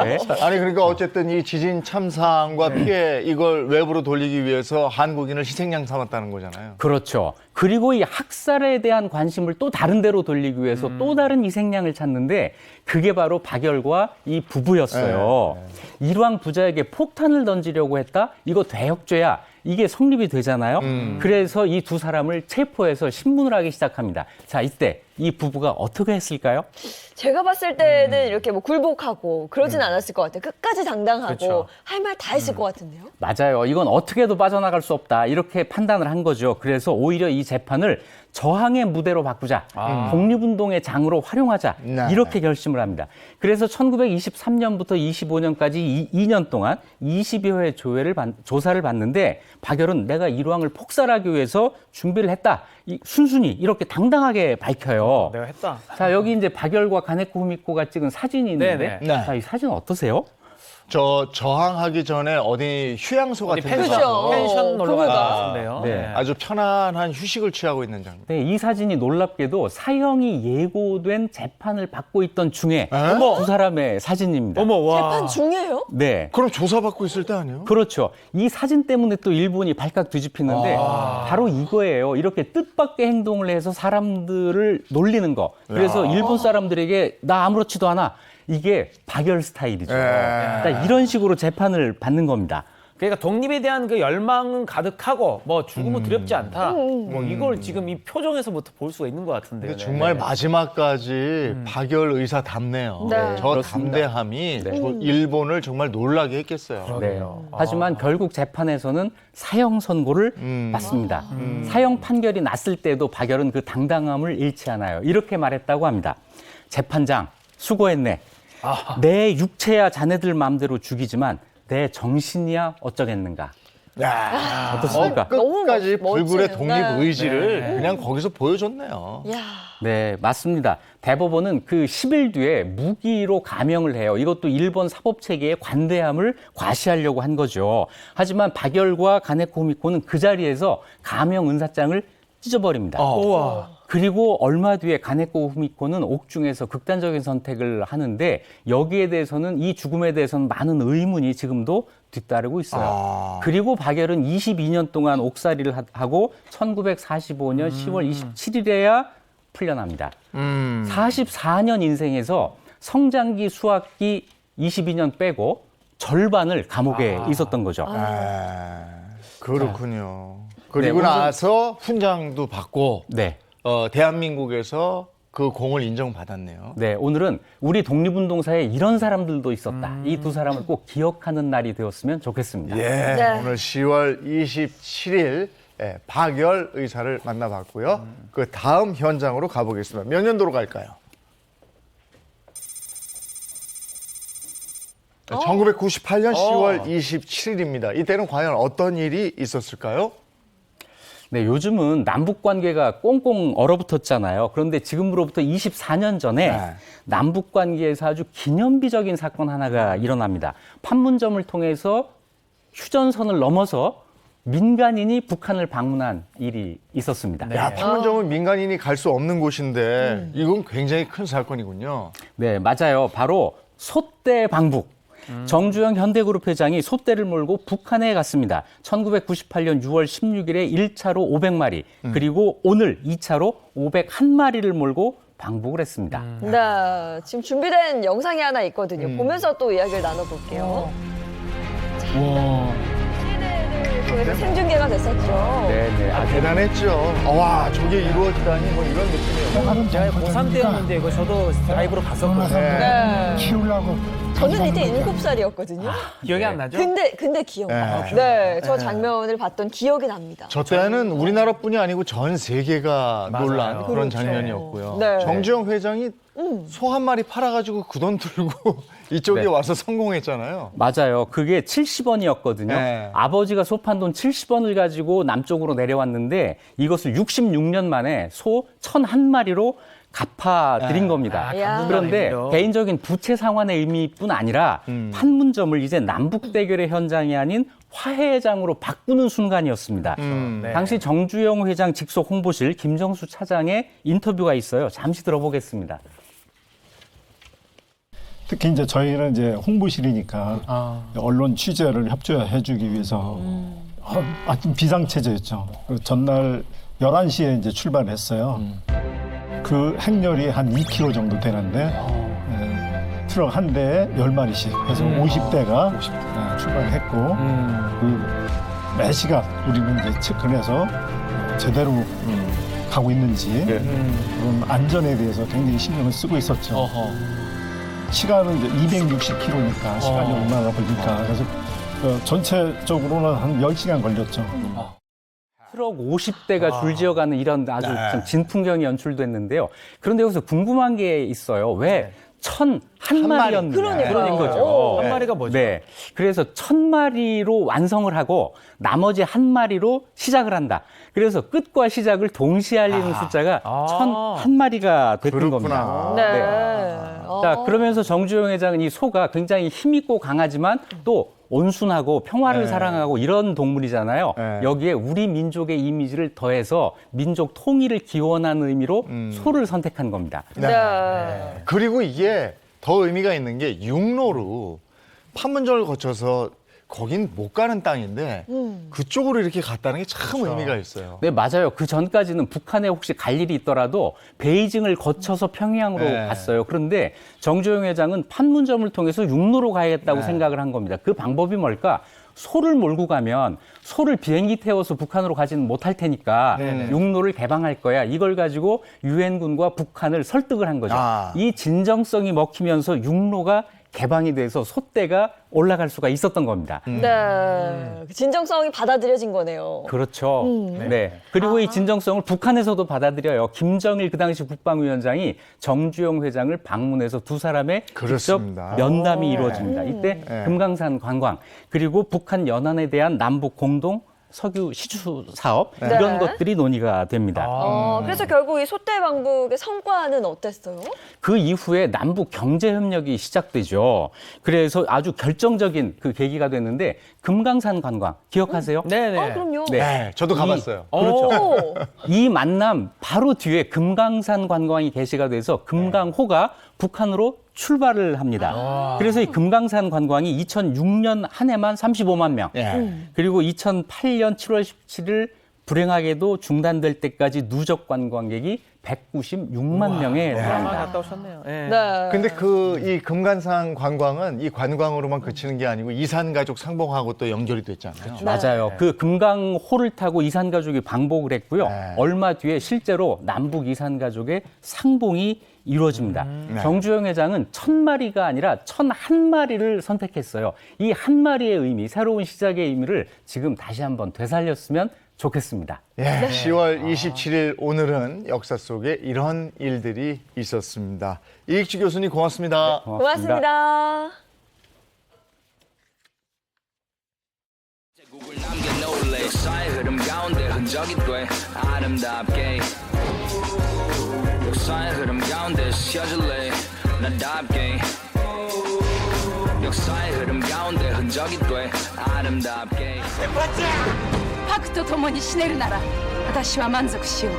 네.
아니 그러니까 어쨌든 이 지진 참상과 피해 이걸 외부로 돌리기 위해서 한국인을 희생양 삼았다는 거잖아요.
그렇죠. 그리고 이 학살에 대한 관심을 또 다른 데로 돌리기 위해서 또 다른 희생양을 찾는데 그게 바로 박열과 이 부부였어요. 일왕 부자에게 폭탄을 던지려고 했다? 이거 대역죄야. 이게 성립이 되잖아요. 그래서 이 두 사람을 체포해서 신문을 하기 시작합니다. 자, 이때 이 부부가 어떻게 했을까요?
제가 봤을 때는 이렇게 뭐 굴복하고 그러진 않았을 것 같아요. 끝까지 당당하고
그렇죠.
할 말 다 했을 것 같은데요.
맞아요. 이건 어떻게 해도 빠져나갈 수 없다. 이렇게 판단을 한 거죠. 그래서 오히려 이 재판을 저항의 무대로 바꾸자. 독립운동의 장으로 활용하자.
네.
이렇게 결심을 합니다. 그래서 1923년부터 25년까지 2년 동안 20여 회 조사를 받는데 박열은 내가 일왕을 폭살하기 위해서 준비를 했다. 순순히 이렇게 당당하게 밝혀요.
내가 했다.
자, 여기 이제 박열과 가네코 후미코가 찍은 사진이 있는데
네네.
자, 이 사진 어떠세요?
저 저항하기 전에 어디 휴양소 같은 데
펜션,
가서
펜션 놀러 간 것
부부가.
같은데요.
네.
아주 편안한 휴식을 취하고 있는 장면.
네, 이 사진이 놀랍게도 사형이 예고된 재판을 받고 있던 중에 두 사람의 사진입니다.
어머 와.
재판 중에요?
네.
그럼 조사받고 있을 때 아니에요?
그렇죠. 이 사진 때문에 또 일본이 발칵 뒤집히는데 바로 이거예요. 이렇게 뜻밖의 행동을 해서 사람들을 놀리는 거. 그래서 일본 사람들에게 나 아무렇지도 않아. 이게 박열 스타일이죠. 그러니까 이런 식으로 재판을 받는 겁니다.
그러니까 독립에 대한 그 열망은 가득하고 뭐 죽음은 두렵지 않다. 뭐 이걸 지금 이 표정에서부터 볼 수가 있는 것 같은데요.
근데 정말 마지막까지 박열 의사답네요.
네.
저
그렇습니다.
담대함이 일본을 정말 놀라게 했겠어요.
네. 하지만 결국 재판에서는 사형 선고를 받습니다. 사형 판결이 났을 때도 박열은 그 당당함을 잃지 않아요. 이렇게 말했다고 합니다. 재판장, 수고했네. 내 육체야 자네들 마음대로 죽이지만 내 정신이야 어쩌겠는가.
야,
어떻습니까?
끝까지
너무
불굴의
멋지네요.
독립 의지를 그냥 거기서 보여줬네요.
야.
네, 맞습니다. 대법원은 그 10일 뒤에 무기로 감형을 해요. 이것도 일본 사법체계의 관대함을 과시하려고 한 거죠. 하지만 박열과 가네코 후미코는 그 자리에서 감형 은사장을 찢어버립니다.
우와.
그리고 얼마 뒤에 가네코 후미코는 옥중에서 극단적인 선택을 하는데 여기에 대해서는 이 죽음에 대해서는 많은 의문이 지금도 뒤따르고 있어요. 그리고 박열은 22년 동안 옥살이를 하고 1945년 10월 27일에야 풀려납니다. 44년 인생에서 성장기, 수학기 22년 빼고 절반을 감옥에 있었던 거죠.
그렇군요. 그리고
오늘-
나서 훈장도 받고
네.
대한민국에서 그 공을 인정받았네요.
네, 오늘은 우리 독립운동사에 이런 사람들도 있었다. 이 두 사람을 꼭 기억하는 날이 되었으면 좋겠습니다.
예,
네.
오늘 10월 27일 박열 의사를 만나봤고요. 그 다음 현장으로 가보겠습니다. 몇 년도로 갈까요? 1998년 10월 27일입니다. 이때는 과연 어떤 일이 있었을까요?
네, 요즘은 남북 관계가 꽁꽁 얼어붙었잖아요. 그런데 지금으로부터 24년 전에 남북 관계에서 아주 기념비적인 사건 하나가 일어납니다. 판문점을 통해서 휴전선을 넘어서 민간인이 북한을 방문한 일이 있었습니다.
야, 판문점은 민간인이 갈 수 없는 곳인데 이건 굉장히 큰 사건이군요.
네, 맞아요. 바로 소떼 방북. 정주영 현대그룹 회장이 소떼를 몰고 북한에 갔습니다. 1998년 6월 16일에 1차로 500마리, 그리고 오늘 2차로 501마리를 몰고 방북을 했습니다.
네, 지금 준비된 영상이 하나 있거든요. 보면서 또 이야기를 나눠볼게요. 시대를 통해서 생중계가 됐었죠.
네,
아, 대단했죠. 와, 저게 이루어지다니 뭐 이런 느낌이에요.
제가 고3 때였는데 이거 저도 라이브로 봤었거든요.
네.
키우려고
저는 이때 7살이었거든요.
기억이 안 나죠?
근데 기억나요. 네, 저 장면을 봤던 기억이 납니다.
저 때는 우리나라뿐이 아니고 전 세계가
맞아요.
놀란 그런
그렇죠.
장면이었고요.
네.
정주영 회장이 소 한 마리 팔아가지고 그 돈 들고 이쪽에
네.
와서 성공했잖아요.
맞아요. 그게 70원이었거든요.
네.
아버지가 소 판 돈 70원을 가지고 남쪽으로 내려왔는데 이것을 66년 만에 소 1,001마리로 갚아드린 겁니다.
야.
그런데
의미요.
개인적인 부채 상환의 의미뿐 아니라 판문점을 이제 남북 대결의 현장이 아닌 화해장으로 바꾸는 순간이었습니다.
네.
당시 정주영 회장 직속 홍보실 김정수 차장의 인터뷰가 있어요. 잠시 들어보겠습니다.
특히 이제 저희는 이제 홍보실이니까 언론 취재를 협조해주기 위해서 아침 비상체제였죠. 그 전날 11시에 이제 출발했어요. 그 행렬이 한 2km 정도 되는데 트럭 한 대에 10마리씩 해서 50대가 출발했고 그 매시간 우리는 이제 체크를 해서 제대로 가고 있는지 그런 안전에 대해서 굉장히 신경을 쓰고 있었죠. 시간은 이제 260km니까 시간이 얼마나 걸릴까. 그래서 전체적으로는 한 10시간 걸렸죠.
트럭 50대가 줄지어가는 이런 아주 좀 진풍경이 연출됐는데요. 그런데 여기서 궁금한 게 있어요. 왜 1,001마리였느냐.
그러니까요.
거죠.
한 마리가 뭐죠?
네. 그래서 1,000마리로 완성을 하고 나머지 한 마리로 시작을 한다. 그래서 끝과 시작을 동시에 알리는 숫자가 1,001마리가 됐던 겁니다.
네.
자, 그러면서 정주영 회장은 이 소가 굉장히 힘있고 강하지만 또 온순하고 평화를 사랑하고 이런 동물이잖아요. 여기에 우리 민족의 이미지를 더해서 민족 통일을 기원하는 의미로 소를 선택한 겁니다.
네.
그리고 이게 더 의미가 있는 게 육로로 판문점을 거쳐서 거긴 못 가는 땅인데 그쪽으로 이렇게 갔다는 게 참 의미가 있어요.
네, 맞아요. 그 전까지는 북한에 혹시 갈 일이 있더라도 베이징을 거쳐서 평양으로 갔어요. 그런데 정주영 회장은 판문점을 통해서 육로로 가야겠다고 생각을 한 겁니다. 그 방법이 뭘까? 소를 몰고 가면 소를 비행기 태워서 북한으로 가지는 못할 테니까 육로를 개방할 거야. 이걸 가지고 유엔군과 북한을 설득을 한 거죠. 이 진정성이 먹히면서 육로가 개방이 돼서 소떼가 올라갈 수가 있었던 겁니다.
네. 그 진정성이 받아들여진 거네요.
그렇죠. 네. 그리고 이 진정성을 북한에서도 받아들여요. 김정일 그 당시 국방위원장이 정주영 회장을 방문해서 두 사람의
그렇습니다.
직접 면담이 이루어집니다. 이때 금강산 관광 그리고 북한 연안에 대한 남북 공동 석유 시추 사업 이런 것들이 논의가 됩니다.
그래서 결국 이 소떼 방북의 성과는 어땠어요?
그 이후에 남북 경제 협력이 시작되죠. 그래서 아주 결정적인 그 계기가 됐는데 금강산 관광 기억하세요?
네네.
그럼요.
네, 저도 가봤어요.
그렇죠. 이 만남 바로 뒤에 금강산 관광이 개시가 돼서 금강호가 북한으로 출발을 합니다. 그래서 이 금강산 관광이 2006년 한 해만 35만 명, 그리고 2008년 7월 17일 불행하게도 중단될 때까지 누적 관광객이 196만 명에 달합니다.
갔다 오셨네요. 네.
네.
근데 이 금강산 관광은 이 관광으로만 그치는 게 아니고 이산가족 상봉하고 또 연결이 됐잖아요.
맞아요. 그 금강호를 타고 이산가족이 방북을 했고요. 얼마 뒤에 실제로 남북 이산가족의 상봉이 이루어집니다. 정주영 회장은 1,000마리가 아니라 1,001마리를 선택했어요. 이 한 마리의 의미, 새로운 시작의 의미를 지금 다시 한번 되살렸으면 좋겠습니다.
10월 27일 오늘은 역사 속에 이런 일들이 있었습니다. 이익주 교수님 고맙습니다.
고맙습니다.
역사의 흐름 가운데 흔적이 돼 아름답게 역사의 흐름 가운데 스쳐질래 나답게 역사의 흐름 가운데 흔적이 돼 아름답게
パクと共に死ねるなら私は満足しよう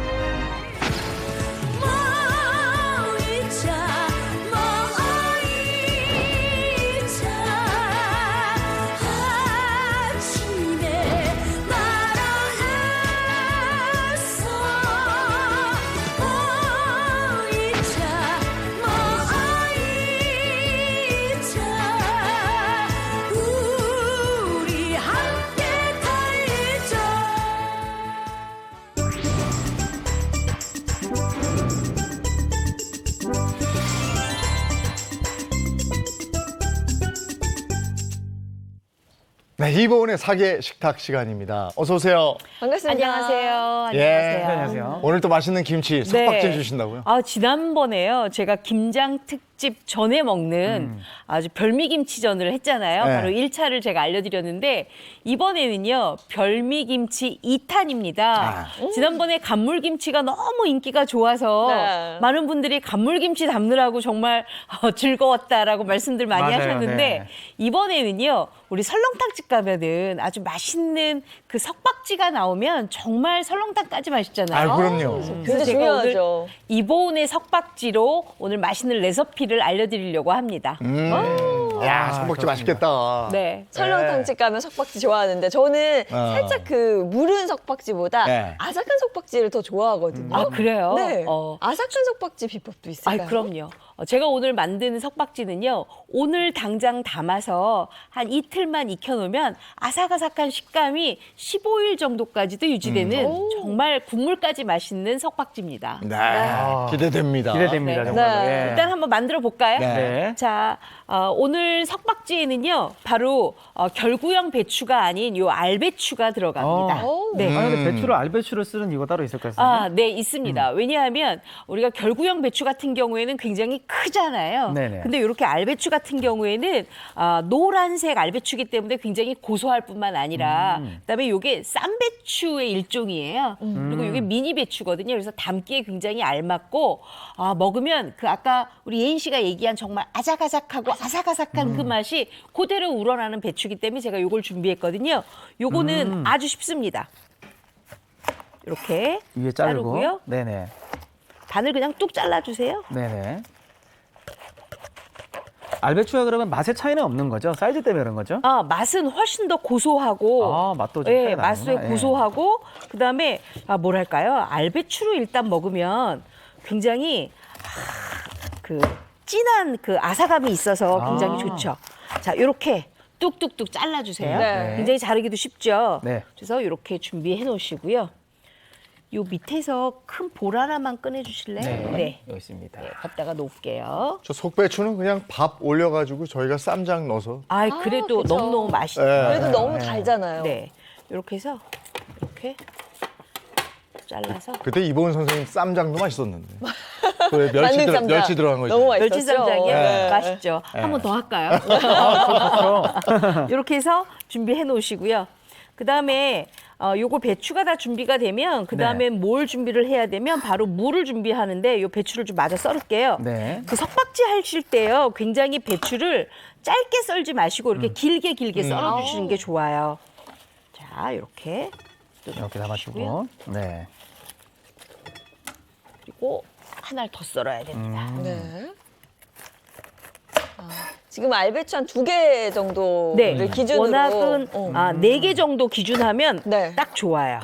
네, 이보은의 사계 식탁 시간입니다. 어서 오세요.
반갑습니다.
안녕하세요.
예.
안녕하세요.
오늘 또 맛있는 김치 석박지 주신다고요?
지난번에요. 제가 김장 특집 전에 먹는 아주 별미김치전을 했잖아요.
네.
바로 1차를 제가 알려드렸는데 이번에는요. 별미김치 2탄입니다. 지난번에 간물김치가 너무 인기가 좋아서
네.
많은 분들이 간물김치 담느라고 정말 즐거웠다라고 말씀들 많이
맞아요.
하셨는데
네.
이번에는요. 우리 설렁탕집 가면은 아주 맛있는 그 석박지가 나오면 정말 설렁탕까지 맛있잖아요.
아, 그럼요.
그래서
진짜
제가 오늘
중요하죠.
이보은의 석박지로 오늘 맛있는 레시피를 알려드리려고 합니다.
야, 석박지 맛있겠다.
네.
설렁탕집 가면 석박지 좋아하는데 저는 살짝 그 무른 석박지보다
네.
아삭한 석박지를 더 좋아하거든요.
아, 그래요?
네. 아삭한 석박지 비법도 있을까요?
아, 그럼요. 제가 오늘 만드는 석박지는요. 오늘 당장 담아서 한 이틀만 익혀놓으면 아삭아삭한 식감이 15일 정도까지도 유지되는 정말 국물까지 맛있는 석박지입니다.
네, 기대됩니다.
기대됩니다.
네.
정말.
네.
일단 한번 만들어 볼까요?
네.
자, 오늘 석박지에는요, 바로 결구형 배추가 아닌 요 알배추가 들어갑니다. 네.
아니, 근데 배추를 알배추를 쓰는 이유가 따로 있을까요? 선생님?
네, 있습니다. 왜냐하면 우리가 결구형 배추 같은 경우에는 굉장히 크잖아요.
네네.
근데 이렇게 알배추 같은 경우에는 노란색 알배추이기 때문에 굉장히 고소할 뿐만 아니라 그다음에 이게 쌈배추의 일종이에요. 그리고 이게 미니 배추거든요. 그래서 담기에 굉장히 알맞고 먹으면 그 아까 우리 예인 씨가 얘기한 정말 아삭아삭하고 아삭아삭한 그 맛이 그대로 우러나는 배추이기 때문에 제가 이걸 준비했거든요. 요거는 아주 쉽습니다. 이렇게
위에
자르고요.
네네.
반을 그냥 뚝 잘라주세요.
네네. 알배추가 그러면 맛의 차이는 없는 거죠? 사이즈 때문에 그런 거죠?
맛은 훨씬 더 고소하고,
맛도 좀
예,
차이가
맛도
나는구나.
고소하고, 그다음에 뭐랄까요? 알배추를 일단 먹으면 굉장히 그 진한 그 아사감이 있어서 굉장히 좋죠. 자, 이렇게 뚝뚝뚝 잘라주세요.
네.
굉장히 자르기도 쉽죠.
네.
그래서 이렇게 준비해 놓으시고요. 요 밑에서 큰 볼 하나만 꺼내주실래요?
네. 여기 있습니다.
갖다가 놓을게요.
저 속배추는 그냥 밥 올려가지고 저희가 쌈장 넣어서.
그래도
그쵸.
너무너무 맛있죠.
네.
그래도 너무 달잖아요.
네. 이렇게 해서 이렇게 잘라서
그때 이보은 선생님 쌈장도 맛있었는데. 그 멸치,
만능 쌈장.
멸치 들어간 거
너무
있잖아요.
맛있었죠.
멸치 쌈장이요?
네.
맛있죠. 한 번 더 할까요? 이렇게 해서 준비해 놓으시고요. 그다음에 요거 배추가 다 준비가 되면 그다음에 뭘 준비를 해야 되면 바로 물을 준비하는데 요 배추를 좀 마저 썰을게요.
네.
그 석박지 하실 때요. 굉장히 배추를 짧게 썰지 마시고 이렇게 길게 썰어 주시는 게 좋아요. 자, 이렇게
이렇게 담아주고. 네.
그리고 하나를 더 썰어야 됩니다.
네. 지금 알배추 한 2개 정도를 기준으로.
워낙은 4개 정도 기준하면
네.
딱 좋아요.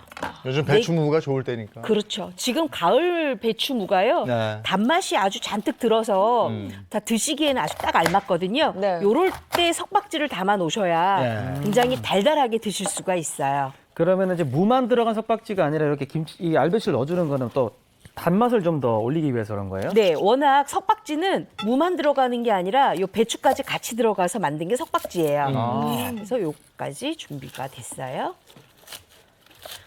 요즘 배추 무가 좋을 때니까.
그렇죠. 지금 가을 배추 무가요.
네.
단맛이 아주 잔뜩 들어서 다 드시기에는 아주 딱 알맞거든요.
네.
요럴 때 석박지를 담아 놓으셔야
네.
굉장히 달달하게 드실 수가 있어요.
그러면 이제 무만 들어간 석박지가 아니라 이렇게 이 알배추를 넣어주는 거는 또 단맛을 좀 더 올리기 위해서 그런 거예요?
네, 워낙 석박지는 무만 들어가는 게 아니라 요 배추까지 같이 들어가서 만든 게 석박지예요. 그래서 요까지 준비가 됐어요.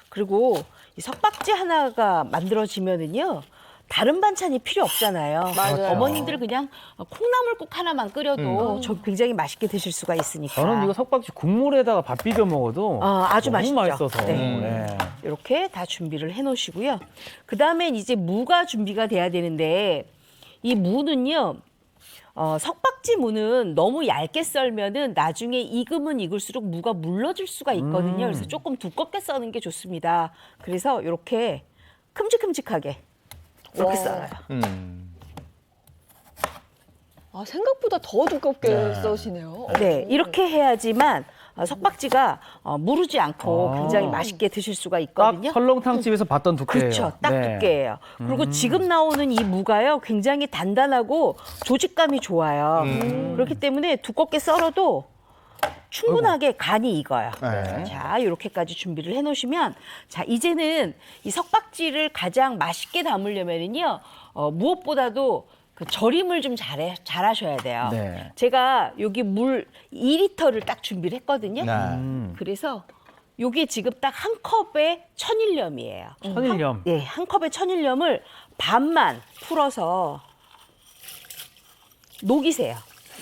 그리고 이 석박지 하나가 만들어지면은요. 다른 반찬이 필요 없잖아요.
맞아요.
어머님들 그냥 콩나물국 하나만 끓여도 저 굉장히 맛있게 드실 수가 있으니까.
저는 이거 석박지 국물에다가 밥 비벼 먹어도
아주
너무
맛있죠.
맛있어서.
네. 이렇게 다 준비를 해놓으시고요. 그 다음엔 이제 무가 준비가 돼야 되는데 이 무는요. 석박지 무는 너무 얇게 썰면은 나중에 익으면 익을수록 무가 물러질 수가 있거든요. 그래서 조금 두껍게 써는 게 좋습니다. 그래서 이렇게 큼직큼직하게 이렇게 썰어요.
생각보다 더 두껍게 써시네요.
네, 이렇게 해야지만 석박지가 무르지 않고 굉장히 맛있게 드실 수가
딱
있거든요.
설렁탕집에서 봤던 두께예요.
그렇죠. 딱
네.
두께예요. 그리고 지금 나오는 이 무가요. 굉장히 단단하고 조직감이 좋아요. 그렇기 때문에 두껍게 썰어도 충분하게 간이 익어요.
네.
자, 이렇게까지 준비를 해놓으시면 자, 이제는 이 석박지를 가장 맛있게 담으려면요. 무엇보다도 그 절임을 좀 잘하셔야 돼요.
네.
제가 여기 물 2리터를 딱 준비를 했거든요.
네.
그래서 요게 지금 딱 한 컵에 천일염이에요.
천일염.
네, 한 컵에 천일염을 반만 풀어서 녹이세요.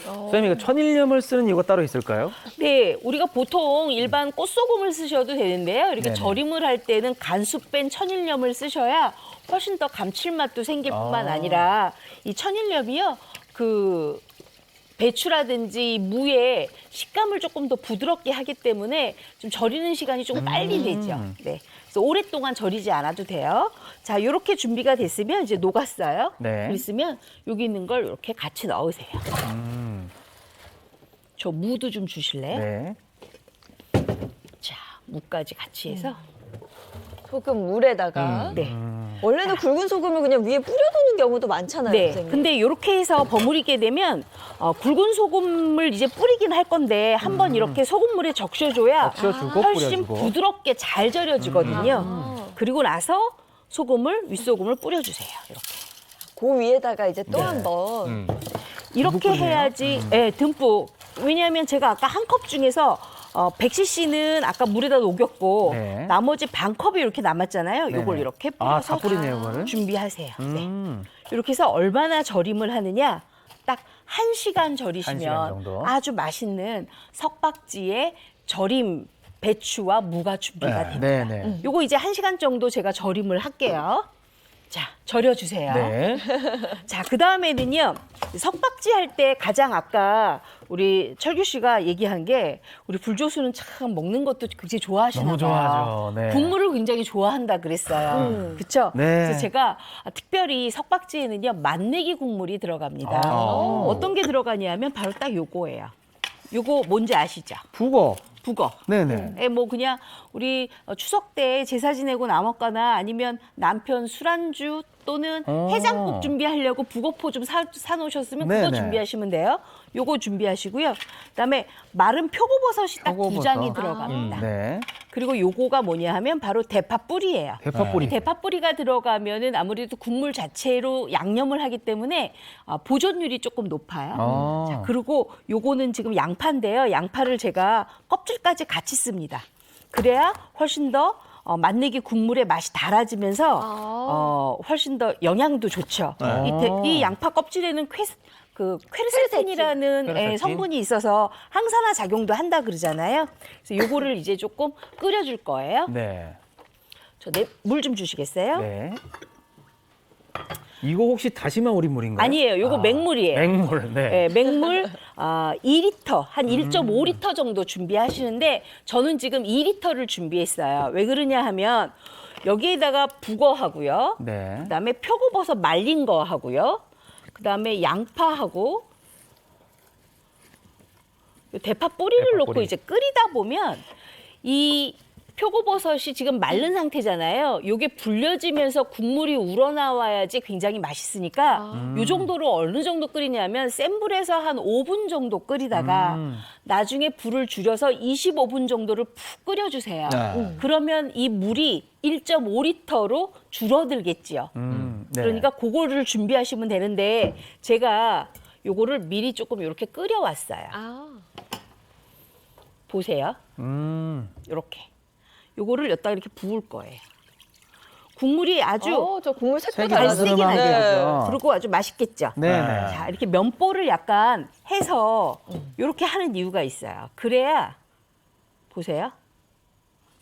선생님, 이거 천일염을 쓰는 이유가 따로 있을까요?
네, 우리가 보통 일반 꽃소금을 쓰셔도 되는데요. 이렇게
네네.
절임을 할 때는 간수 뺀 천일염을 쓰셔야 훨씬 더 감칠맛도 생길 뿐만 아니라 이 천일염이요, 그 배추라든지 무의 식감을 조금 더 부드럽게 하기 때문에 좀 절이는 시간이 조금 빨리 되죠. 네. 그래서 오랫동안 절이지 않아도 돼요. 자, 이렇게 준비가 됐으면 이제 녹았어요.
네.
그랬으면 여기 있는 걸 이렇게 같이 넣으세요. 저 무도 좀 주실래요?
네.
자, 무까지 같이 해서.
소금 물에다가.
네.
원래는 굵은 소금을 그냥 위에 뿌려두는 경우도 많잖아요.
네.
선생님.
근데 이렇게 해서 버무리게 되면 굵은 소금을 이제 뿌리긴 할 건데 한번 이렇게 소금물에 적셔줘야
적셔주고
훨씬
뿌려주고.
부드럽게 잘 절여지거든요. 그리고 나서 소금을 윗소금을 뿌려주세요. 이렇게.
그 위에다가 이제 또 한 번.
이렇게
듬뿍 뿌리네요.
해야지. 네, 듬뿍. 왜냐하면 제가 아까 한 컵 중에서 100cc는 아까 물에다 녹였고
네.
나머지 반 컵이 이렇게 남았잖아요. 요걸
네네.
이렇게
아,
뿌려서
다 뿌리네요, 이거를.
준비하세요. 네. 이렇게 해서 얼마나 절임을 하느냐? 딱 1시간 절이시면
1시간 정도.
아주 맛있는 석박지의 절임 배추와 무가 준비가 됩니다.
네, 네.
요거 이제 1시간 정도 제가 절임을 할게요. 자, 절여주세요.
네.
자, 그 다음에는요, 석박지 할 때 가장 아까 우리 철규 씨가 얘기한 게 우리 불조수는 참 먹는 것도 굉장히 좋아하시나
너무
봐요.
좋아하죠. 네.
국물을 굉장히 좋아한다 그랬어요. 그렇죠?
네.
그래서 제가 특별히 석박지에는요, 맛내기 국물이 들어갑니다.
아.
어떤 게 들어가냐면 바로 딱 요거예요. 요거 뭔지 아시죠?
북어.
북어.
네네.
예, 뭐 그냥 우리 추석 때 제사 지내고 남았거나 아니면 남편 술안주 또는 해장국 준비하려고 북어포 좀 사놓으셨으면 그거
네네.
준비하시면 돼요. 요거 준비하시고요. 그다음에 마른 표고버섯이 딱 2장이 들어갑니다.
네.
그리고 요거가 뭐냐 하면 바로 대파 뿌리예요.
대파 뿌리.
대파 뿌리가 들어가면은 아무래도 국물 자체로 양념을 하기 때문에 보존율이 조금 높아요. 자, 그리고 요거는 지금 양파인데요. 양파를 제가 껍질까지 같이 씁니다. 그래야 훨씬 더 맛내기 국물의 맛이 달아지면서 훨씬 더 영양도 좋죠. 이 양파 껍질에는 퀘르세틴이라는
퀘르세틴.
성분이 있어서 항산화 작용도 한다 그러잖아요. 그래서 요거를 이제 조금 끓여줄 거예요.
네.
저 물 좀 주시겠어요?
네. 이거 혹시 다시마 우린 물인가요?
아니에요. 요거 맹물이에요.
맹물. 네.
네, 맹물 2리터, 한 1.5리터 정도 준비하시는데 저는 지금 2리터를 준비했어요. 왜 그러냐 하면 여기에다가 북어하고요.
네.
그다음에 표고버섯 말린 거 하고요. 그다음에 양파하고 대파 뿌리를
대파
넣고
뿌리.
이제 끓이다 보면 이 표고버섯이 지금 마른 상태잖아요. 요게 불려지면서 국물이 우러나와야지 굉장히 맛있으니까 요 정도로 어느 정도 끓이냐면 센 불에서 한 5분 정도 끓이다가 나중에 불을 줄여서 25분 정도를 푹 끓여주세요. 그러면 이 물이 1.5리터로 줄어들겠지요.
네.
그러니까 그거를 준비하시면 되는데 제가 요거를 미리 조금 이렇게 끓여왔어요. 보세요. 이렇게. 요거를 여기다 이렇게 부을 거예요. 국물이 아주
저 국물 색깔
잘 쓰긴
달아드름하게
하죠.
하죠.
그리고 아주 맛있겠죠.
네.
자, 이렇게 면보를 약간 해서 이렇게 하는 이유가 있어요. 그래야 보세요.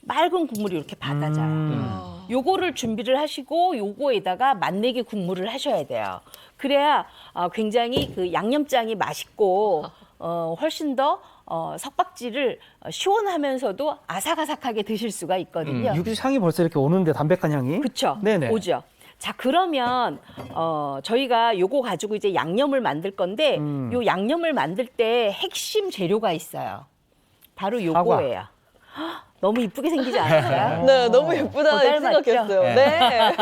맑은 국물이 이렇게 받아져요. 요거를 준비를 하시고 요거에다가 맛내기 국물을 하셔야 돼요. 그래야 굉장히 그 양념장이 맛있고 훨씬 더 석박지를 시원하면서도 아삭아삭하게 드실 수가 있거든요.
육수 향이 벌써 이렇게 오는데 담백한 향이.
그렇죠.
네네.
오죠. 자, 그러면 저희가 요거 가지고 이제 양념을 만들 건데 요 양념을 만들 때 핵심 재료가 있어요. 바로 요거예요. 너무 이쁘게 생기지 않았어요?
네, 너무 예쁘다
닮았죠?
생각했어요. 네.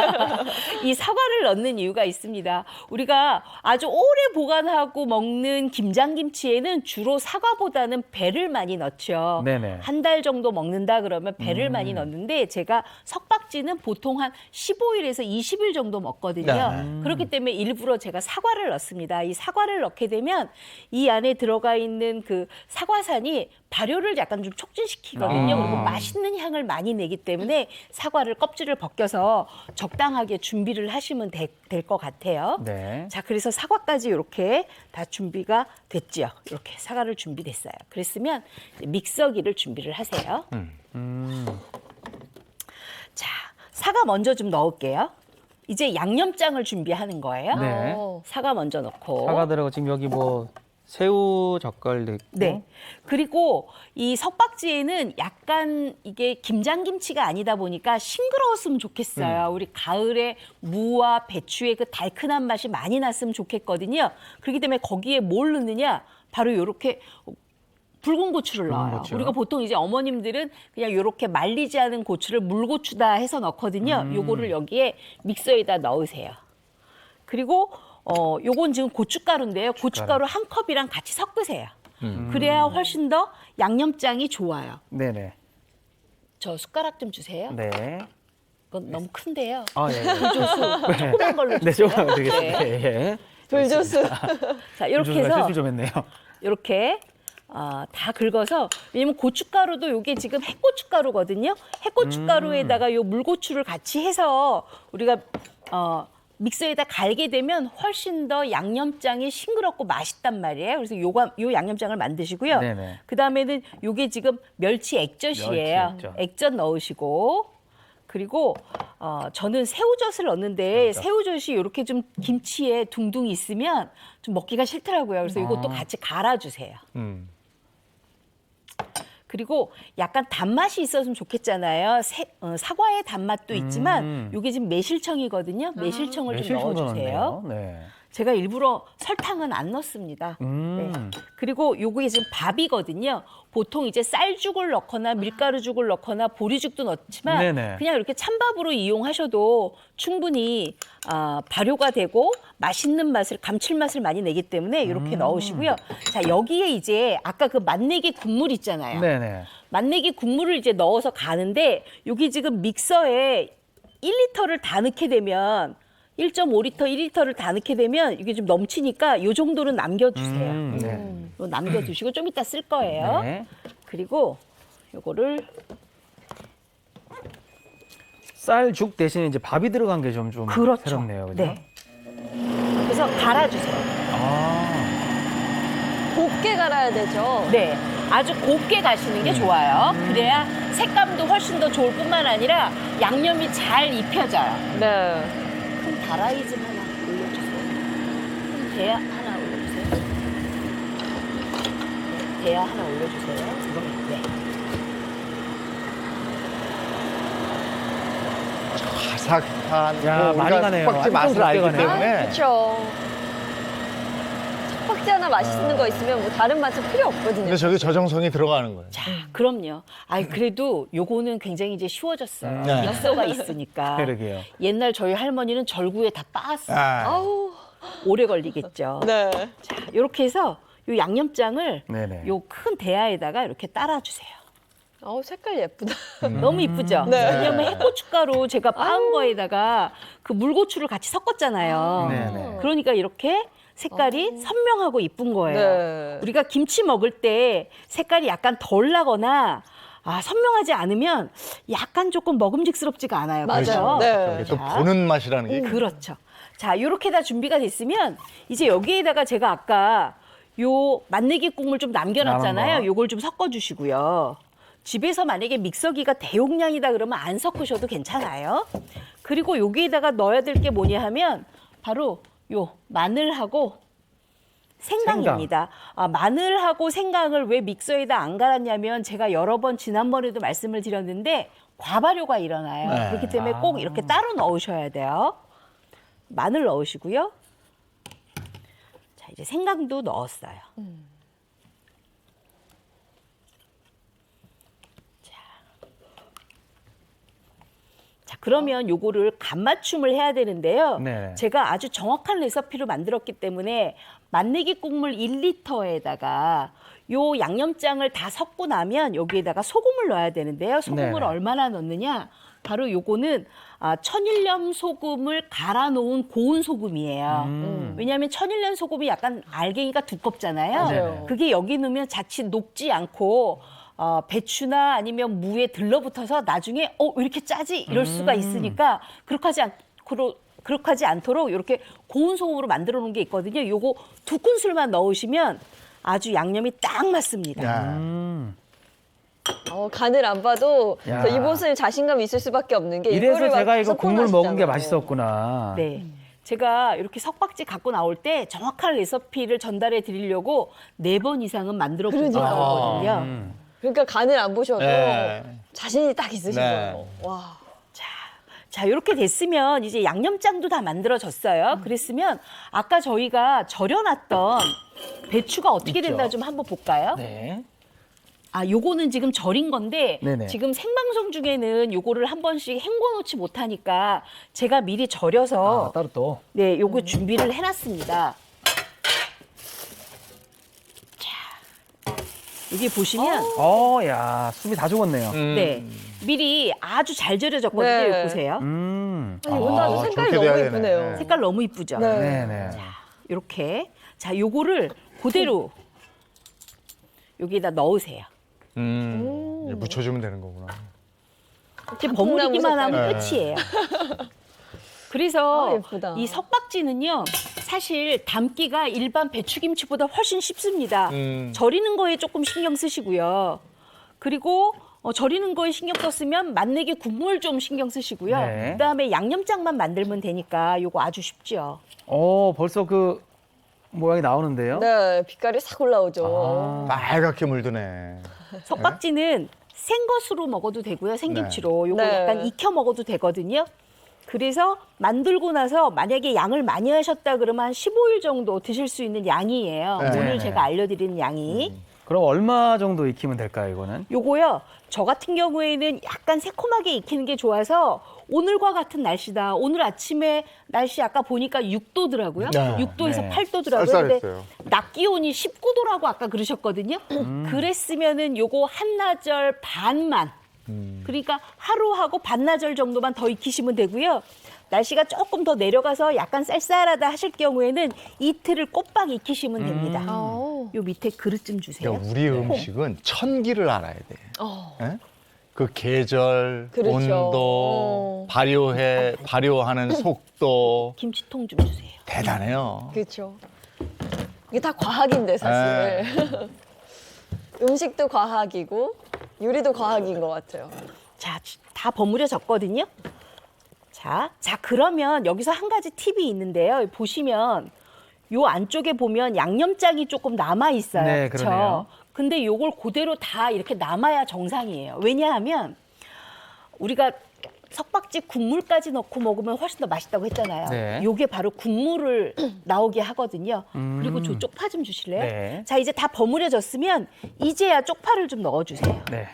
이 사과를 넣는 이유가 있습니다. 우리가 아주 오래 보관하고 먹는 김장김치에는 주로 사과보다는 배를 많이 넣죠.
네네.
한 달 정도 먹는다 그러면 배를 많이 넣는데 제가 석박지는 보통 한 15일에서 20일 정도 먹거든요.
네.
그렇기 때문에 일부러 제가 사과를 넣습니다. 이 사과를 넣게 되면 이 안에 들어가 있는 그 사과산이 발효를 약간 좀 촉진시키거든요. 그리고 맛있는 향을 많이 내기 때문에 사과를 껍질을 벗겨서 적당하게 준비를 하시면 될 것 같아요.
네.
자, 그래서 사과까지 이렇게 다 준비가 됐죠. 이렇게 사과를 준비됐어요. 그랬으면 이제 믹서기를 준비를 하세요. 자, 사과 먼저 좀 넣을게요. 이제 양념장을 준비하는 거예요.
네.
사과 먼저 넣고.
사과 들어가고 지금 여기 뭐 새우 젓갈도 있고.
네. 그리고 이 석박지에는 약간 이게 김장김치가 아니다 보니까 싱그러웠으면 좋겠어요. 우리 가을에 무와 배추의 그 달큰한 맛이 많이 났으면 좋겠거든요. 그렇기 때문에 거기에 뭘 넣느냐? 바로 이렇게 붉은 고추를 넣어요.
고추요?
우리가 보통 이제 어머님들은 그냥 이렇게 말리지 않은 고추를 물고추다 해서 넣거든요. 요거를 여기에 믹서에다 넣으세요. 그리고 요건 지금 고춧가루인데요. 고춧가루 한 컵이랑 같이 섞으세요. 그래야 훨씬 더 양념장이 좋아요.
네네.
저 숟가락 좀 주세요.
네.
이건 너무 큰데요.
아, 예.
불조수 조그만 걸로
네,
주세요.
조금 드리겠습니다. 예.
불조수.
자, 이렇게
불조수가
해서
실수 좀 했네요.
이렇게 다 긁어서 왜냐면 고춧가루도 이게 지금 핵고춧가루거든요. 핵고춧가루에다가 요 물고추를 같이 해서 우리가 믹서에다 갈게 되면 훨씬 더 양념장이 싱그럽고 맛있단 말이에요. 그래서 요 양념장을 만드시고요.
네네.
그 다음에는 요게 지금 멸치 액젓이에요.
멸치 액젓.
액젓 넣으시고 그리고 저는 새우젓을 넣는데 새우젓이 이렇게 좀 김치에 둥둥 있으면 좀 먹기가 싫더라고요. 그래서 이것도 같이 갈아주세요. 그리고 약간 단맛이 있었으면 좋겠잖아요. 사과의 단맛도 있지만 이게 지금 매실청이거든요. 매실청을 좀 넣어주세요.
네.
제가 일부러 설탕은 안 넣습니다. 네. 그리고 요게 지금 밥이거든요. 보통 이제 쌀죽을 넣거나 밀가루죽을 넣거나 보리죽도 넣지만
네네.
그냥 이렇게 찬밥으로 이용하셔도 충분히 발효가 되고 맛있는 맛을 감칠맛을 많이 내기 때문에 이렇게 넣으시고요. 자, 여기에 이제 아까 그 맛내기 국물 있잖아요.
네네.
맛내기 국물을 이제 넣어서 가는데 여기 지금 믹서에 1리터를 다 넣게 되면 1.5리터, 1리터를 다 넣게 되면 이게 좀 넘치니까 이 정도는 남겨주세요.
네.
이거 남겨두시고 좀 이따 쓸 거예요.
네.
그리고 요거를
쌀죽 대신에 이제 밥이 들어간 게 좀
그렇죠.
새롭네요. 그죠?
네. 그래서 갈아주세요.
곱게 갈아야 되죠.
네. 아주 곱게 가시는 게 좋아요. 그래야 색감도 훨씬 더 좋을 뿐만 아니라 양념이 잘 입혀져요.
네.
큰 다라이 좀 하나 올려주세요. 큰 대야 하나 올려주세요. 네, 대야 하나 올려주세요. 네.
바삭한
야, 많이
우리가
가네요.
석박지 맛을 알기
가네요.
때문에
그렇죠. 석박지 하나 맛있는 거 있으면 뭐 다른 맛은 필요 없거든요.
근데 저게 저정성이 들어가는 거예요.
자, 그럼요. 아이 그래도 요거는 굉장히 이제 쉬워졌어요.
네.
믹서가 있으니까.
그러게요.
옛날 저희 할머니는 절구에 다 빻았어요.
아우.
오래 걸리겠죠.
네.
자, 이렇게 해서 요 양념장을
네네.
요 큰 대야에다가 이렇게 따라주세요.
아우, 색깔 예쁘다.
너무 이쁘죠?
네.
왜냐면 핵고춧가루 제가 빻은 거에다가 그 물고추를 같이 섞었잖아요.
네네.
그러니까 이렇게 색깔이 선명하고 이쁜 거예요.
네.
우리가 김치 먹을 때 색깔이 약간 덜 나거나 선명하지 않으면 약간 조금 먹음직스럽지가 않아요.
맞아요.
그렇죠?
네.
또 보는 맛이라는 게
그렇죠. 자, 이렇게 다 준비가 됐으면 이제 여기에다가 제가 아까 요 맛내기 국물 좀 남겨놨잖아요.
남은 거.
요걸 좀 섞어주시고요. 집에서 만약에 믹서기가 대용량이다 그러면 안 섞으셔도 괜찮아요. 그리고 여기에다가 넣어야 될 게 뭐냐 하면 바로 요 마늘하고 생강입니다. 마늘하고 생강을 왜 믹서에다 안 갈았냐면 제가 여러 번 지난번에도 말씀을 드렸는데 과발효가 일어나요.
네.
그렇기 때문에 꼭 이렇게 따로 넣으셔야 돼요. 마늘 넣으시고요. 자, 이제 생강도 넣었어요. 자, 그러면 요거를 간 맞춤을 해야 되는데요.
네.
제가 아주 정확한 레시피로 만들었기 때문에 맛내기 국물 1리터에다가 요 양념장을 다 섞고 나면 여기에다가 소금을 넣어야 되는데요. 소금을
네네.
얼마나 넣느냐? 바로 요거는 천일염 소금을 갈아 놓은 고운 소금이에요. 왜냐하면 천일염 소금이 약간 알갱이가 두껍잖아요.
맞아요.
그게 여기 넣으면 자칫 녹지 않고 배추나 아니면 무에 들러붙어서 나중에 왜 이렇게 짜지? 이럴 수가 있으니까 그렇게 하지 않도록 이렇게 고운 소금으로 만들어 놓은 게 있거든요. 요거 2큰술만 넣으시면 아주 양념이 딱 맞습니다.
간을 안 봐도
야.
저 이보선님 자신감 있을 수밖에 없는 게
이래서
이거를 막
제가 이거 국물 먹은 게
섞어놨잖아요.
맛있었구나.
네. 제가 이렇게 석박지 갖고 나올 때 정확한 레시피를 전달해 드리려고 4번 이상은 만들어 본 적이 있거든요.
그러니까 간을 안 보셔도
네.
자신이 딱 있으신
네.
거예요. 와.
자, 이렇게 됐으면 이제 양념장도 다 만들어졌어요. 그랬으면 아까 저희가 절여놨던 배추가 어떻게 된다 좀 한번 볼까요?
네.
요거는 지금 절인 건데
네네.
지금 생방송 중에는 요거를 한 번씩 헹궈 놓지 못하니까 제가 미리 절여서
따로 또.
네, 요거 준비를 해놨습니다. 자, 여기 보시면
야, 숨이 다 죽었네요.
네, 미리 아주 잘 절여졌거든요.
네.
여기 보세요.
아니, 이것도 아주 색깔이
저렇게
너무
돼야 되네.
예쁘네요.
색깔 너무 이쁘죠?
네.
네네.
이렇게. 자, 요거를 그대로 여기다 넣으세요.
이제 묻혀주면 되는 거구나.
이제 버무리기만 하면
색깔.
끝이에요. 그래서
예쁘다.
이 석박지는요, 사실 담기가 일반 배추김치보다 훨씬 쉽습니다. 절이는 거에 조금 신경 쓰시고요. 그리고 절이는 거에 신경 썼으면 맛내기 국물 좀 신경 쓰시고요.
네.
그다음에 양념장만 만들면 되니까 요거 아주 쉽죠.
벌써 그 모양이 나오는데요.
네, 빛깔이 싹 올라오죠.
빨갛게 물드네.
석박지는 생것으로 먹어도 되고요. 생김치로. 요거
네.
약간 익혀 먹어도 되거든요. 그래서 만들고 나서 만약에 양을 많이 하셨다 그러면 한 15일 정도 드실 수 있는 양이에요.
네.
오늘 제가 알려드리는 양이.
그럼 얼마 정도 익히면 될까요, 이거는?
요거요. 저 같은 경우에는 약간 새콤하게 익히는 게 좋아서 오늘과 같은 날씨다. 오늘 아침에 날씨 아까 보니까 6도더라고요.
네.
6도에서
네.
8도더라고요.
쌀쌀했어요.
낮 기온이 19도라고 아까 그러셨거든요. 그랬으면은 요거 한나절 반만. 그러니까 하루하고 반나절 정도만 더 익히시면 되고요. 날씨가 조금 더 내려가서 약간 쌀쌀하다 하실 경우에는 이틀을 꼬박 익히시면 됩니다. 요 밑에 그릇 좀 주세요.
그러니까 우리 음식은 천기를 알아야 돼. 예? 그 계절,
그렇죠.
온도, 발효하는 속도
김치통 좀 주세요.
대단해요.
그렇죠. 이게 다 과학인데 사실. 음식도 과학이고 요리도 과학인 것 같아요.
자, 다 버무려졌거든요. 자, 그러면 여기서 한 가지 팁이 있는데요. 보시면 요 안쪽에 보면 양념장이 조금 남아 있어요.
네,
그렇죠?
그러네요.
근데 요걸 그대로 다 이렇게 남아야 정상이에요. 왜냐하면 우리가 석박지 국물까지 넣고 먹으면 훨씬 더 맛있다고 했잖아요.
네.
요게 바로 국물을 나오게 하거든요. 그리고 저 쪽파 좀 주실래요?
네.
자, 이제 다 버무려졌으면 이제야 쪽파를 좀 넣어주세요.
네.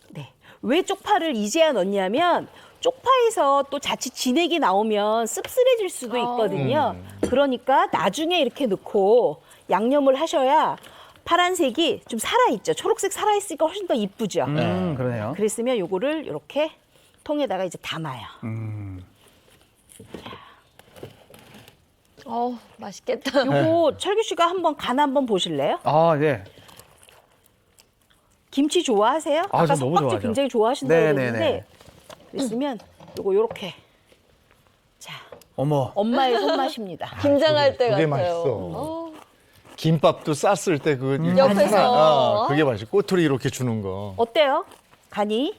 네. 왜 쪽파를 이제야 넣냐면 쪽파에서 또 자칫 진액이 나오면 씁쓸해질 수도 있거든요. 그러니까 나중에 이렇게 넣고 양념을 하셔야 파란색이 좀 살아있죠. 초록색 살아있으니까 훨씬 더 이쁘죠.
그러네요.
그랬으면 요거를 이렇게 통에다가 이제 담아요.
맛있겠다.
요거 철규 씨가 한번 간 한번 보실래요?
아, 네.
김치 좋아하세요?
아,
아까
저 너무
석박지
좋아하죠.
굉장히 좋아하신다고
네네네.
했는데 그랬으면 요거 요렇게 자
어머.
엄마의 손맛입니다.
김장할 때
그게
같아요.
맛있어. 김밥도 쌌을 때 그
옆에서.
그게 맛있어. 꼬투리 이렇게 주는 거.
어때요? 간이?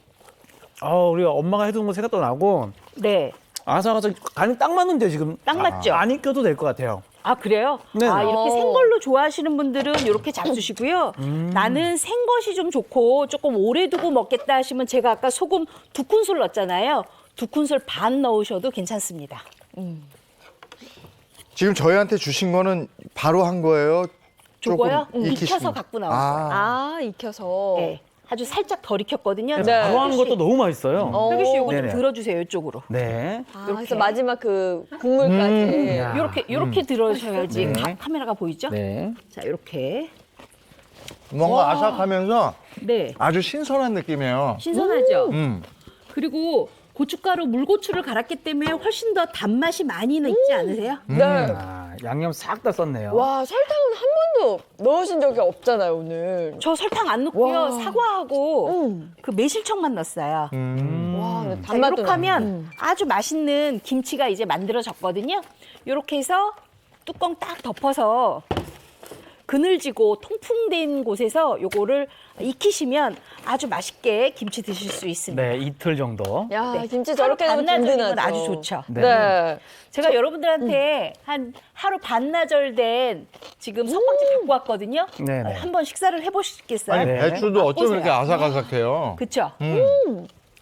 우리 엄마가 해둔 거 생각도 나고
네.
아삭아삭 간이 딱 맞는데 지금
딱 맞죠?
안 익혀도 될 것 같아요.
아 그래요?
네.
이렇게 생걸로 좋아하시는 분들은 이렇게 잡수시고요. 나는 생것이 좀 좋고 조금 오래 두고 먹겠다 하시면 제가 아까 소금 2큰술 넣었잖아요. 2큰술 반 넣으셔도 괜찮습니다.
지금 저희한테 주신 거는 바로 한 거예요?
저거요?
조금 익히신
익혀서
거.
갖고 나왔어요.
익혀서.
네. 아주 살짝 덜 익혔거든요.
네.
바로 하는 것도 너무 맛있어요.
혁규 씨 요거 좀
네네.
들어주세요, 이쪽으로.
네.
그래서 마지막 그 국물까지.
야.
요렇게 들어주셔야지
네.
카메라가 보이죠?
네.
자, 요렇게.
뭔가 아삭하면서
네.
아주 신선한 느낌이에요.
신선하죠?
음.
그리고 고춧가루, 물고추를 갈았기 때문에 훨씬 더 단맛이 많이 있지 않으세요?
네.
아, 양념 싹 다 썼네요.
와, 설탕은 한 번도 넣으신 적이 없잖아요, 오늘.
저 설탕 안 넣고요.
와.
사과하고 그 매실청만 넣었어요.
와, 근데
자,
단맛도
이렇게 하면
나네.
아주 맛있는 김치가 이제 만들어졌거든요. 이렇게 해서 뚜껑 딱 덮어서 그늘지고 통풍된 곳에서 요거를 익히시면 아주 맛있게 김치 드실 수 있습니다.
네, 이틀 정도.
야,
네.
김치 저렇게 되면
반나절이면
든든하죠.
아주 좋죠.
네.
네.
제가 여러분들한테 한 하루 반나절 된 지금 석박지 갖고 왔거든요.
네네.
한번 식사를 해보시겠어요?
아니,
네.
배추도 어쩜
맛보세요.
이렇게 아삭아삭해요.
그쵸?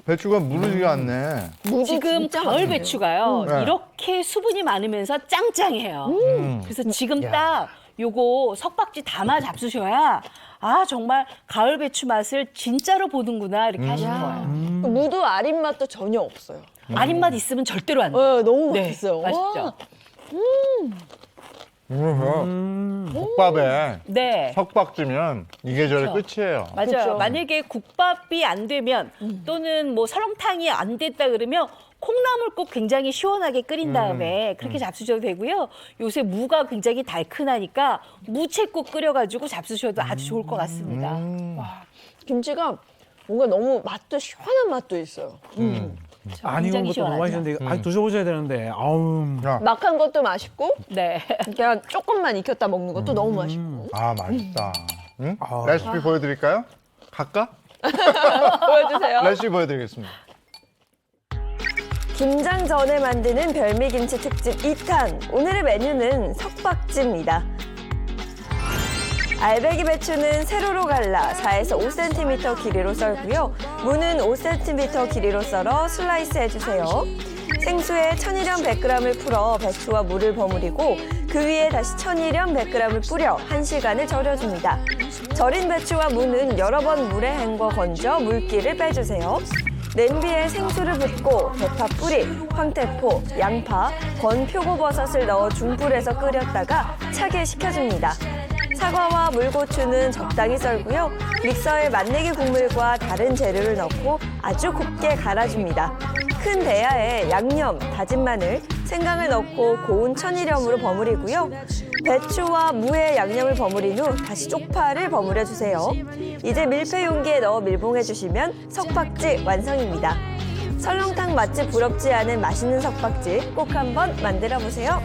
배추가 무르지가 않네.
지금 가을 배추가요.
네.
이렇게 수분이 많으면서 짱짱해요. 그래서 지금 딱 요거 석박지 담아 잡수셔야 아 정말 가을 배추 맛을 진짜로 보는구나 이렇게 하실 거예요.
무도 아린 맛도 전혀 없어요.
아린 맛 있으면 절대로 안 돼.
네, 너무
네,
맛있어요.
맛있죠?
와.
국밥에
네.
석박지면 이게 저래
그렇죠.
끝이에요.
맞아요.
그쵸.
만약에 국밥이 안 되면 또는 뭐 설렁탕이 안 됐다 그러면 콩나물국 굉장히 시원하게 끓인 다음에 그렇게 잡수셔도 되고요. 요새 무가 굉장히 달큰하니까 무채국 끓여가지고 잡수셔도 아주 좋을 것 같습니다. 와,
김치가 뭔가 너무 맛도 시원한 맛도 있어요.
안 익은
굉장히
것도 너무 맛있는데 아, 드셔보셔야 되는데. 아우.
막한 것도 맛있고
네.
그냥 조금만 익혔다 먹는 것도 너무 맛있고.
아, 맛있다. 응? 레시피 보여드릴까요? 갈까?
보여주세요.
레시피 보여드리겠습니다.
김장 전에 만드는 별미김치 특집 2탄. 오늘의 메뉴는 석박지입니다. 알배기 배추는 세로로 갈라 4에서 5cm 길이로 썰고요. 무는 5cm 길이로 썰어 슬라이스 해주세요. 생수에 천일염 100g을 풀어 배추와 물을 버무리고 그 위에 다시 천일염 100g을 뿌려 1시간을 절여줍니다. 절인 배추와 무는 여러 번 물에 헹궈 건져 물기를 빼주세요. 냄비에 생수를 붓고 대파 뿌리, 황태포, 양파, 건 표고버섯을 넣어 중불에서 끓였다가 차게 식혀줍니다. 사과와 물고추는 적당히 썰고요. 믹서에 맛내기 국물과 다른 재료를 넣고 아주 곱게 갈아줍니다. 큰 대야에 양념, 다진 마늘, 생강을 넣고 고운 천일염으로 버무리고요. 배추와 무에 양념을 버무린 후 다시 쪽파를 버무려 주세요. 이제 밀폐 용기에 넣어 밀봉해 주시면 석박지 완성입니다. 설렁탕 맛집 부럽지 않은 맛있는 석박지 꼭 한번 만들어 보세요.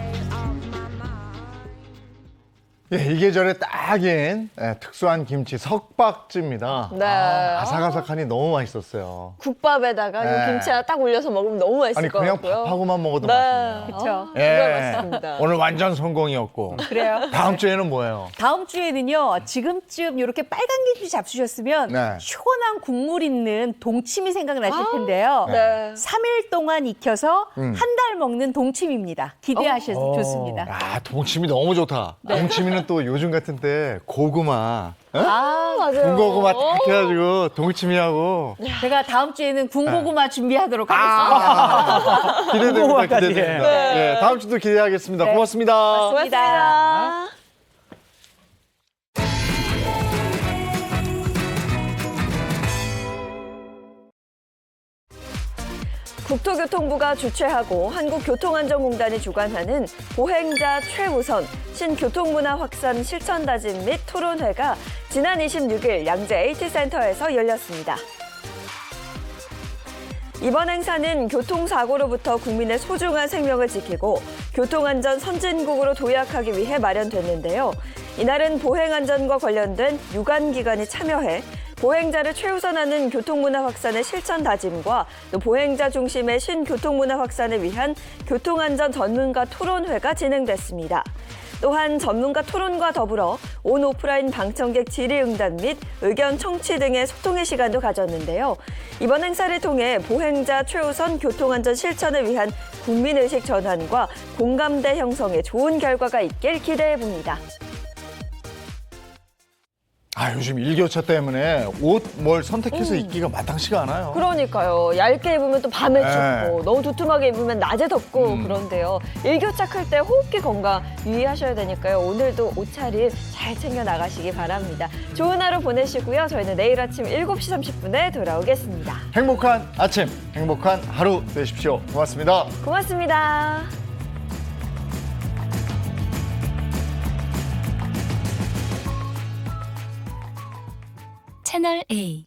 예, 이게 저래 딱인 특수한 김치 석박지입니다.
네.
아삭아삭하니 너무 맛있었어요.
국밥에다가
네.
이 김치 하나 딱 올려서 먹으면 너무 맛있을
아니
것
그냥
같고요.
밥하고만 먹어도
네.
맛있네요.
그렇죠.
정말 맛있습니다.
오늘 완전 성공이었고.
그래요?
다음 주에는 뭐예요?
다음 주에는요. 지금쯤 이렇게 빨간 김치 잡수셨으면
네.
시원한 국물 있는 동치미 생각나실 텐데요.
네.
3일 동안 익혀서 한 달 먹는 동치미입니다. 기대하셔도
어.
좋습니다.
아, 동치미 너무 좋다. 동치미는 또 요즘 같은 때 고구마,
아, 맞아요.
군고구마 딱 해가지고 동치미하고
제가 다음 주에는 군고구마 준비하도록 하겠습니다.
기대됩니다.
고구마까지.
기대됩니다.
네.
예, 다음 주도 기대하겠습니다. 고맙습니다.
고맙습니다. 국토교통부가 주최하고 한국교통안전공단이 주관하는 보행자 최우선 신교통문화 확산 실천 다짐 및 토론회가 지난 26일 양재 AT센터에서 열렸습니다. 이번 행사는 교통사고로부터 국민의 소중한 생명을 지키고 교통안전 선진국으로 도약하기 위해 마련됐는데요. 이날은 보행안전과 관련된 유관기관이 참여해 보행자를 최우선하는 교통문화 확산의 실천 다짐과 또 보행자 중심의 신교통문화 확산을 위한 교통안전 전문가 토론회가 진행됐습니다. 또한 전문가 토론과 더불어 온 오프라인 방청객 질의응답 및 의견 청취 등의 소통의 시간도 가졌는데요. 이번 행사를 통해 보행자 최우선 교통안전 실천을 위한 국민의식 전환과 공감대 형성에 좋은 결과가 있길 기대해 봅니다.
요즘 일교차 때문에 옷 뭘 선택해서 입기가 마땅치가 않아요.
그러니까요. 얇게 입으면 또 밤에
네.
춥고 너무 두툼하게 입으면 낮에 덥고 그런데요. 일교차 클 때 호흡기 건강 유의하셔야 되니까요. 오늘도 옷차림 잘 챙겨 나가시기 바랍니다. 좋은 하루 보내시고요. 저희는 내일 아침 7시 30분에 돌아오겠습니다.
행복한 아침, 행복한 하루 되십시오. 고맙습니다.
고맙습니다.
채널 A